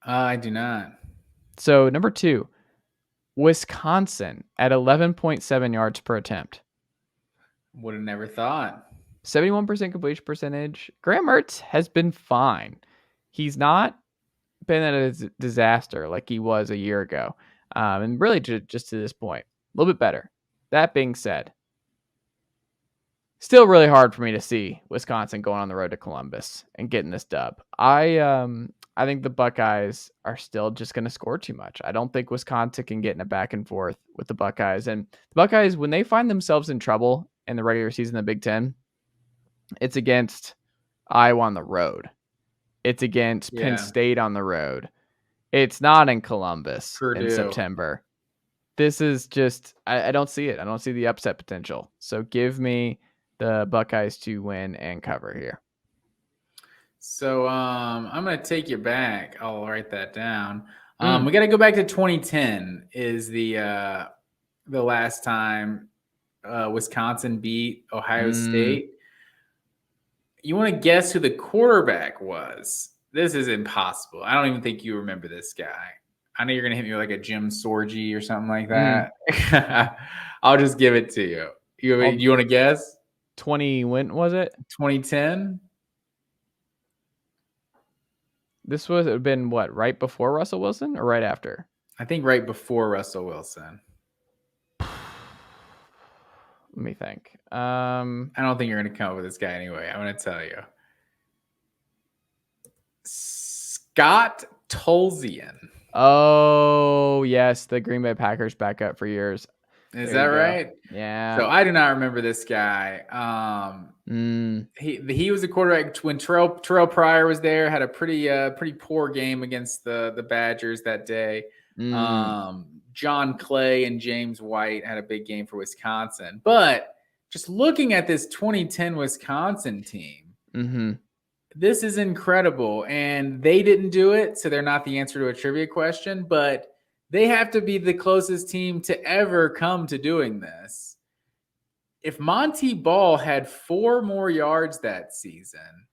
I do not. So, number 2, Wisconsin at 11.7 yards per attempt. Would have never thought. 71% completion percentage. Graham Mertz has been fine. He's not been a disaster like he was a year ago. And really just to this point, a little bit better. That being said, still really hard for me to see Wisconsin going on the road to Columbus and getting this dub. I think the Buckeyes are still just going to score too much. I don't think Wisconsin can get in a back and forth with the Buckeyes. And the Buckeyes, when they find themselves in trouble in the regular season of the Big Ten, it's against Iowa on the road. It's against Penn State on the road. It's not in Columbus in September. This is just, I don't see it. I don't see the upset potential. So give me the Buckeyes to win and cover here. So I'm going to take you back. I'll write that down. We got to go back to 2010 is the last time Wisconsin beat Ohio State. You want to guess who the quarterback was? This is impossible. I don't even think you remember this guy. I know you're going to hit me with like a Jim Sorgi or something like that. I'll just give it to you. You want to guess? when was it? 2010? This would have been what, right before Russell Wilson or right after? I think right before Russell Wilson. Let me think. I don't think you're going to come up with this guy anyway. I'm going to tell you. Scott Tolzien. Oh, yes. The Green Bay Packers backup for years. Is that right? Yeah. So I do not remember this guy. He was the quarterback when Terrell Pryor was there. Had a pretty poor game against the Badgers that day. John Clay and James White had a big game for Wisconsin. But just looking at this 2010 Wisconsin team, This is incredible. And they didn't do it, so they're not the answer to a trivia question, but they have to be the closest team to ever come to doing this. If Monty Ball had 4 more yards that season,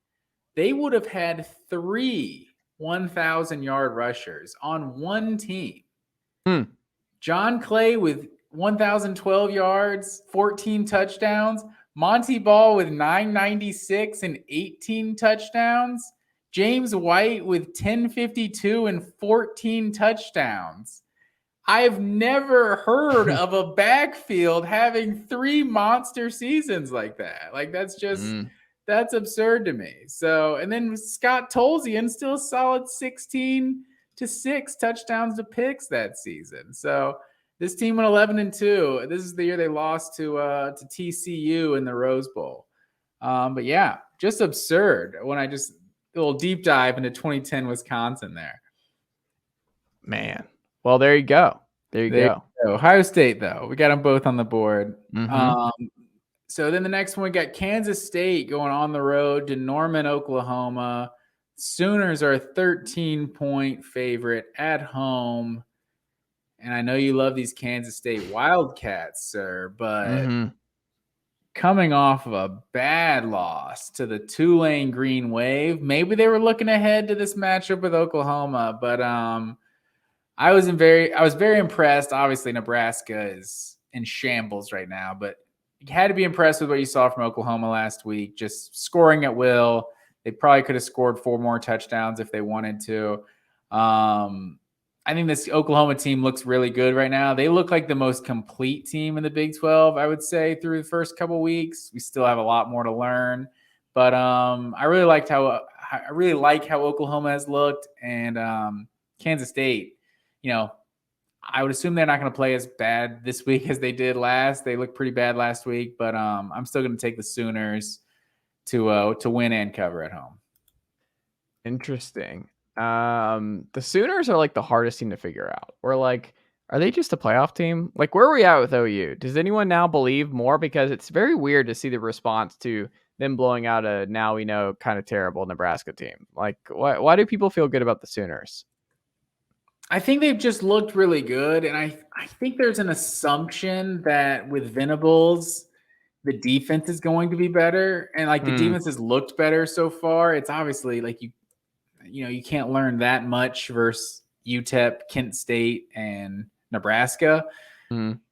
they would have had 3 1,000-yard rushers on one team. John Clay with 1,012 yards, 14 touchdowns. Monty Ball with 996 and 18 touchdowns. James White with 1052 and 14 touchdowns. I've never heard of a backfield having 3 monster seasons like that. Like, that's just that's absurd to me. So, and then Scott Tolzien still a solid 16 to 6 touchdowns to picks that season. So this team went 11-2. This is the year they lost to TCU in the Rose Bowl. But yeah, just absurd. When I just a little deep dive into 2010 Wisconsin there. Man, well, there you go. There you go. Ohio State, though, we got them both on the board. Mm-hmm. So then the next one, we got Kansas State going on the road to Norman, Oklahoma. Sooners are a 13-point favorite at home. And I know you love these Kansas State Wildcats, sir, but coming off of a bad loss to the Tulane Green Wave, maybe they were looking ahead to this matchup with Oklahoma, but I was very impressed. Obviously, Nebraska is in shambles right now, but you had to be impressed with what you saw from Oklahoma last week, just scoring at will. They probably could have scored 4 more touchdowns if they wanted to. I think this Oklahoma team looks really good right now. They look like the most complete team in the Big 12, I would say, through the first couple weeks. We still have a lot more to learn, but I really like how Oklahoma has looked, and Kansas State. I would assume they're not going to play as bad this week as they did last. They looked pretty bad last week, but I'm still going to take the Sooners to win and cover at home. Interesting. The Sooners are like the hardest team to figure out. Or like, are they just a playoff team? Like, where are we at with OU? Does anyone now believe more? Because it's very weird to see the response to them blowing out a now we know kind of terrible Nebraska team. Like, why do people feel good about the Sooners? I think they've just looked really good, and I think there's an assumption that with Venables, the defense is going to be better, and like the defense has looked better so far. It's obviously like you can't learn that much versus UTEP, Kent State, and Nebraska,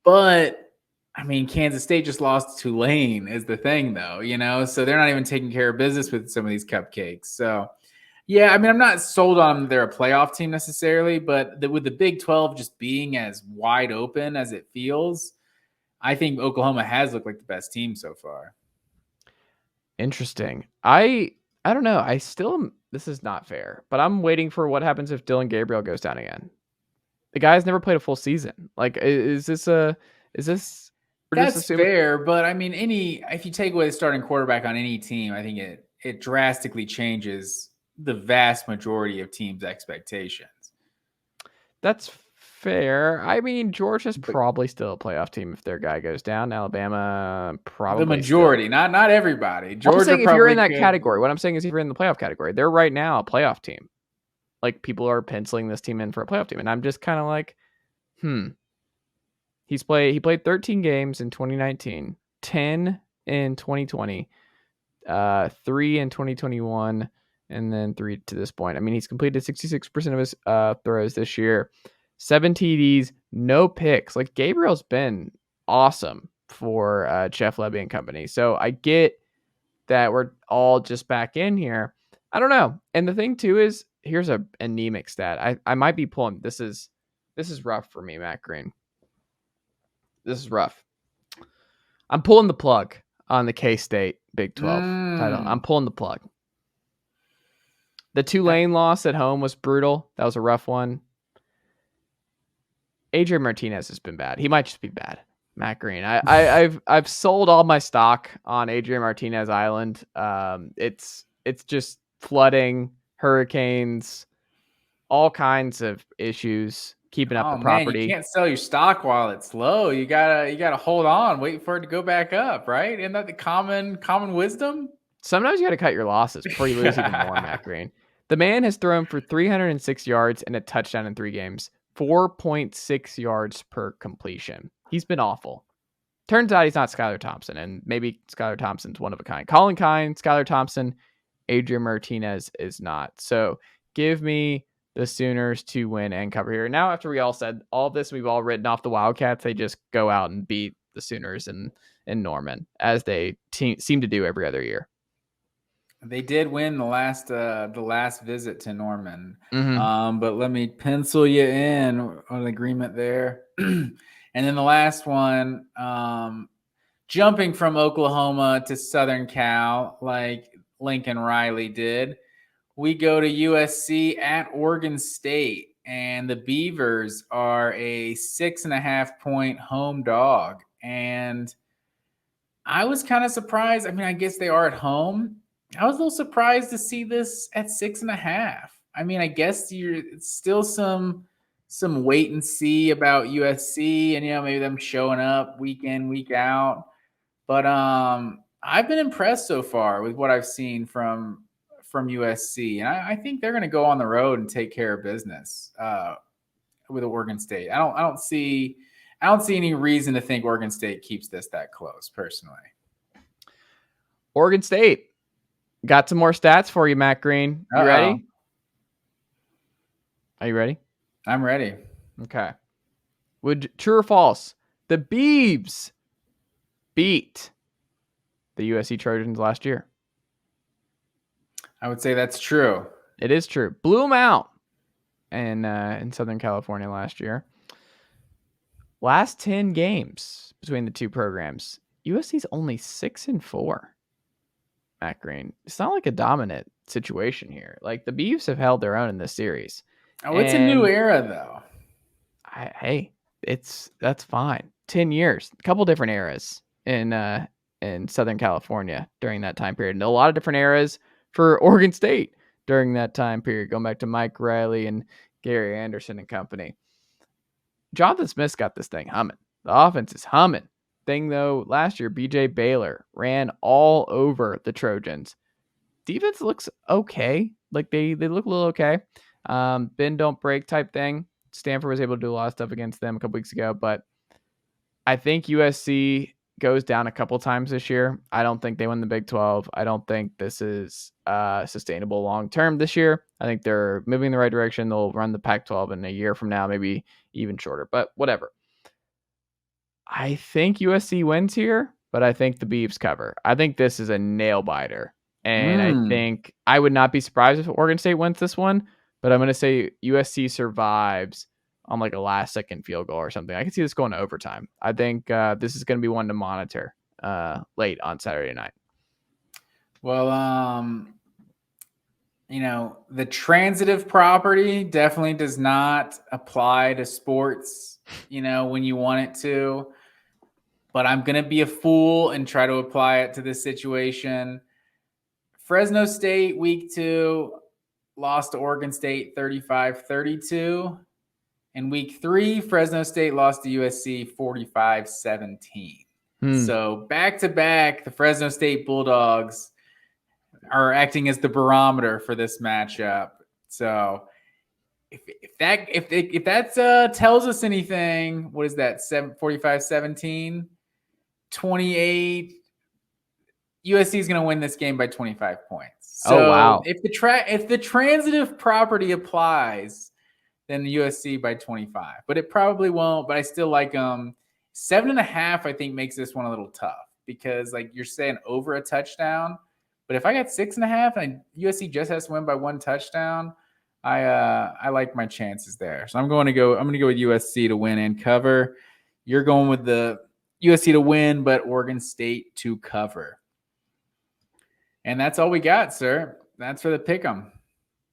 but I mean Kansas State just lost to Tulane is the thing, though, so they're not even taking care of business with some of these cupcakes. So. Yeah, I mean, I'm not sold on they're a playoff team necessarily, but with the Big 12 just being as wide open as it feels, I think Oklahoma has looked like the best team so far. Interesting. I don't know. This is not fair, but I'm waiting for what happens if Dylan Gabriel goes down again. The guy's never played a full season. Like, is this? That's fair, but I mean, if you take away the starting quarterback on any team, I think it drastically changes the vast majority of teams' expectations. That's fair. I mean, Georgia's probably still a playoff team if their guy goes down. Alabama probably the majority, still. not everybody. Georgia, I'm saying if you're in that category, what I'm saying is if you're in the playoff category, they're right now a playoff team. Like, people are penciling this team in for a playoff team, and I'm just kind of like, He played 13 games in 2019, 10 in 2020, 3 in 2021. And then 3 to this point. I mean, he's completed 66% of his throws this year. 7 TDs, no picks. Like, Gabriel's been awesome for Jeff Lebby and company. So I get that we're all just back in here. I don't know. And the thing too is, here's a anemic stat. I might be pulling. This is rough for me, Matt Green. This is rough. I'm pulling the plug on the K-State Big 12 title. I'm pulling the plug. The Tulane loss at home was brutal. That was a rough one. Adrian Martinez has been bad. He might just be bad. Matt Green. I've sold all my stock on Adrian Martinez Island. It's just flooding, hurricanes, all kinds of issues keeping up the property. Man, you can't sell your stock while it's low. You gotta hold on, wait for it to go back up, right? Isn't that the common wisdom? Sometimes you got to cut your losses before you lose even more, Matt Green. The man has thrown for 306 yards and a touchdown in 3 games, 4.6 yards per completion. He's been awful. Turns out he's not Skylar Thompson, and maybe Skylar Thompson's one of a kind. Colin Kine, Skylar Thompson, Adrian Martinez is not. So give me the Sooners to win and cover here. Now, after we all said all this, we've all written off the Wildcats. They just go out and beat the Sooners in Norman, as they seem to do every other year. They did win the last visit to Norman. Mm-hmm. But let me pencil you in on an agreement there. And then the last one, jumping from Oklahoma to Southern Cal, like Lincoln Riley did, we go to USC at Oregon State, and the Beavers are a 6.5-point home dog. And I was kind of surprised. I mean, I guess they are at home. I was a little surprised to see this at 6.5. I mean, I guess it's still some wait and see about USC, and maybe them showing up week in, week out. But I've been impressed so far with what I've seen from USC, and I think they're going to go on the road and take care of business with Oregon State. I don't see any reason to think Oregon State keeps this that close, personally. Oregon State. Got some more stats for you, Matt Green. You ready? Are you ready? I'm ready. Okay. True or false? The Beavs beat the USC Trojans last year. I would say that's true. It is true. Blew them out in Southern California last year. Last 10 games between the two programs, USC's only 6-4. Matt Green. It's not like a dominant situation here. Like, the Beavs have held their own in this series. Oh, it's a new era, though. That's fine. 10 years, a couple different eras in Southern California during that time period, and a lot of different eras for Oregon State during that time period, going back to Mike Riley and Gary Anderson and company. Jonathan Smith's got this thing humming. The offense is humming. Thing though, last year, BJ Baylor ran all over the Trojans. Defense looks okay. Like they look a little okay. Bend don't break type thing. Stanford was able to do a lot of stuff against them a couple weeks ago, but I think USC goes down a couple times this year. I don't think they win the Big 12. I don't think this is sustainable long term this year. I think they're moving in the right direction. They'll run the Pac-12 in a year from now, maybe even shorter, but whatever. I think USC wins here, but I think the Beavs cover. I think this is a nail biter. And I think I would not be surprised if Oregon State wins this one, but I'm going to say USC survives on like a last second field goal or something. I can see this going to overtime. I think this is going to be one to monitor late on Saturday night. Well, the transitive property definitely does not apply to sports, when you want it to. But I'm going to be a fool and try to apply it to this situation. Fresno State, week 2, lost to Oregon State 35-32. In week 3, Fresno State lost to USC 45-17. So back-to-back, the Fresno State Bulldogs are acting as the barometer for this matchup. So if that tells us anything, what is that? 45-17, 28. USC is going to win this game by 25 points. So wow. If the transitive property applies, then the USC by 25. But it probably won't. But I still like them. 7.5, I think, makes this one a little tough because, like, you're saying over a touchdown. But if I got 6.5 and USC just has to win by 1 touchdown, I like my chances there. So I'm going to go with USC to win and cover. You're going with the USC to win, but Oregon State to cover. And that's all we got, sir. That's for the pick'em.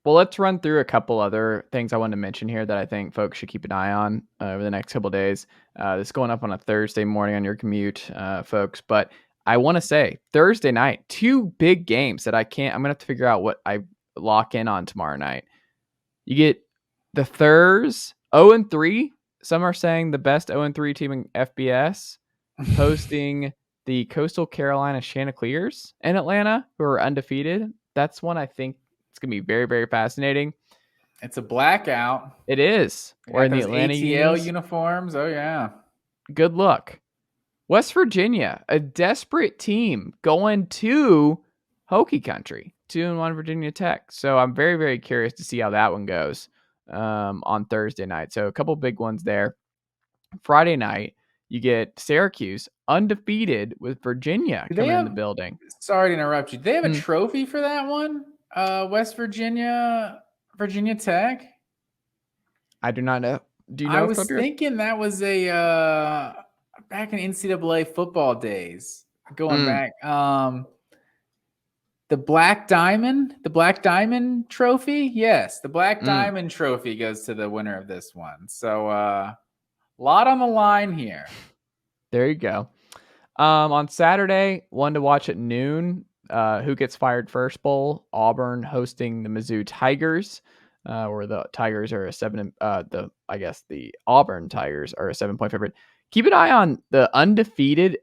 Well, let's run through a couple other things I wanted to mention here that I think folks should keep an eye on over the next couple of days. This is going up on a Thursday morning on your commute, folks. But I want to say Thursday night, 2 big games that I'm going to have to figure out what I lock in on tomorrow night. You get the Thurs 0-3. Some are saying the best 0-3 team in FBS hosting the Coastal Carolina Chanticleers in Atlanta, who are undefeated. That's one I think it's going to be very, very fascinating. It's a blackout. It is. They We're got in the those Atlanta ATL unis. uniforms. Oh, yeah. Good luck. West Virginia, a desperate team going to Hokie Country, 2-1 Virginia Tech. So I'm very, very curious to see how that one goes on Thursday night. So a couple big ones there. Friday night, you get Syracuse undefeated with Virginia Do they coming in the have, building. sorry to interrupt you, do they have a trophy for that one? West Virginia, Virginia Tech? I do not know. Do you I know, was Clipper? thinking that was a back in NCAA football days. Going back, the Black Diamond Trophy. Yes, the Black Diamond Trophy goes to the winner of this one. So a lot on the line here. There you go. On Saturday, one to watch at noon. Who gets fired first bowl? Auburn hosting the Mizzou Tigers, where the Tigers are the Auburn Tigers are a 7-point favorite. Keep an eye on the undefeated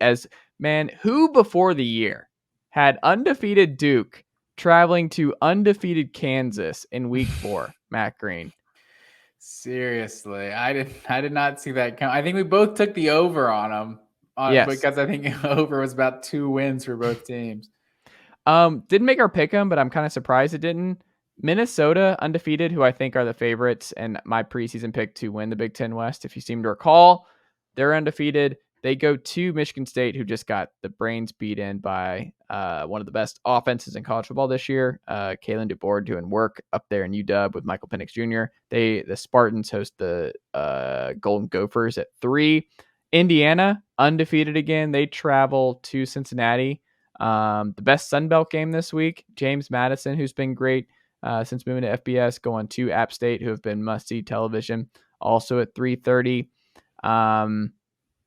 who before the year had undefeated Duke traveling to undefeated Kansas in week 4, Matt Green. Seriously, I did not see that come. I think we both took the over on them. Yes. Because I think over was about 2 wins for both teams. Didn't make our pick 'em, but I'm kind of surprised it didn't. Minnesota undefeated, who I think are the favorites and my preseason pick to win the Big Ten West. If you seem to recall, they're undefeated. They go to Michigan State, who just got the brains beat in by one of the best offenses in college football this year. Kalen DeBoer doing work up there in UW with Michael Penix Jr. The Spartans host the Golden Gophers at 3. Indiana undefeated again. They travel to Cincinnati. The best Sun Belt game this week, James Madison, who's been great since moving to FBS, going to App State, who have been must-see television, also at 3:30.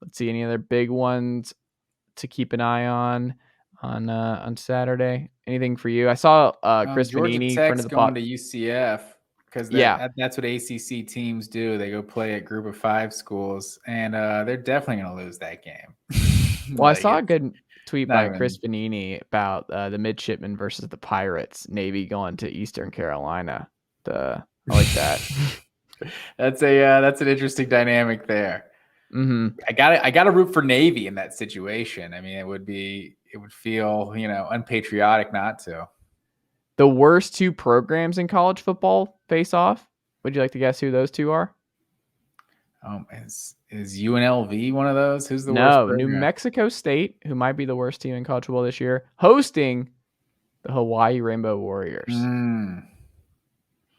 Let's see any other big ones to keep an eye on Saturday. Anything for you? I saw Chris Georgia Vanini, Tech's friend of the going pod. to UCF because that's what ACC teams do. They go play at Group of 5 schools, and they're definitely going to lose that game. Well, I saw a good tweet by Chris Vanini about the midshipmen versus the Pirates, Navy going to Eastern Carolina. I like that. That's an interesting dynamic there. Mm-hmm. I gotta root for Navy in that situation. I mean, it would feel unpatriotic not to. The worst 2 programs in college football face off. Would you like to guess who those 2 are? Is UNLV one of those? Who's the worst program? New Mexico State, who might be the worst team in college football this year, hosting the Hawaii Rainbow Warriors.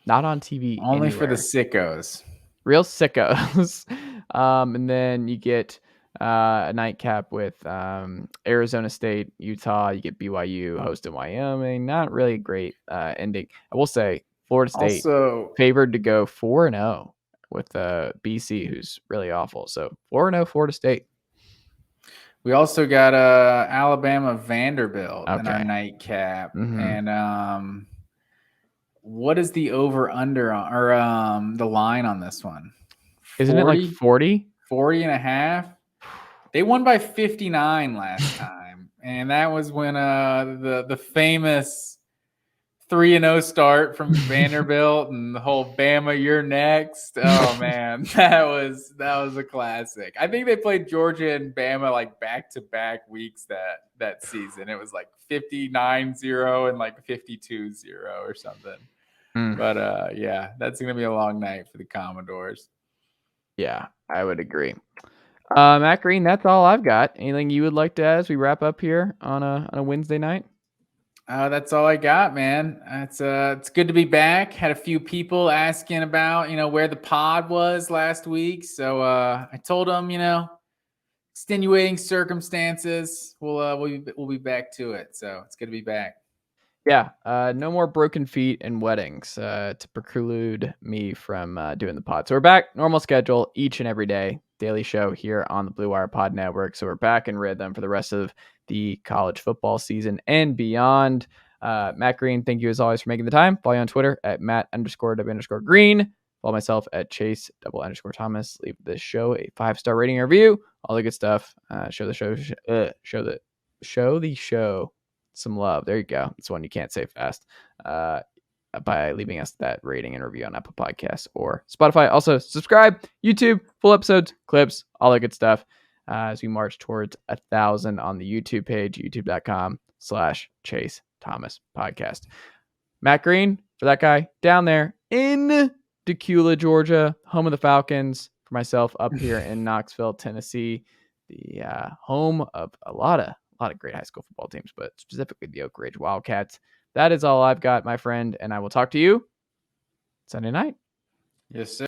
Not on TV Only anywhere. For the sickos. Real sickos. And then you get a nightcap with Arizona State, Utah. You get BYU hosting Wyoming. Not really a great ending. I will say Florida State also favored to go 4-0 with BC, who's really awful. So 4-0 Florida State. We also got Alabama Vanderbilt in our nightcap. And what is the over under or the line on this one? Isn't it like 40? 40 and a half. They won by 59 last time. And that was when the famous 3-0 start from Vanderbilt and the whole Bama, you're next. Oh man, that was a classic. I think they played Georgia and Bama like back-to-back weeks that season. It was like 59-0 and like 52-0 or something. But yeah, that's gonna be a long night for the Commodores. Yeah, I would agree. Matt Green, that's all I've got. Anything you would like to add as we wrap up here on a Wednesday night? That's all I got, man. It's good to be back. Had a few people asking about, where the pod was last week. So I told them, extenuating circumstances. We'll be back to it. So it's good to be back. Yeah, no more broken feet and weddings to preclude me from doing the pod. So we're back, normal schedule, each and every day, daily show here on the Blue Wire Pod Network. So we're back in rhythm for the rest of the college football season and beyond. Matt Green, thank you as always for making the time. Follow you on Twitter at Matt_W_Green. Follow myself at Chase_Thomas. Leave this show a 5-star rating and review. All the good stuff. Show the show the show some love. There you go. It's one you can't say fast. By leaving us that rating and review on Apple Podcasts or Spotify. Also, subscribe, YouTube, full episodes, clips, all that good stuff as we march towards 1,000 on the YouTube page, youtube.com/Chase Thomas Podcast. Matt Green, for that guy down there in Decula, Georgia, home of the Falcons. For myself up here in Knoxville, Tennessee, the home of a lot of great high school football teams, but specifically the Oak Ridge Wildcats. That is all I've got, my friend, and I will talk to you Sunday night. Yes, sir.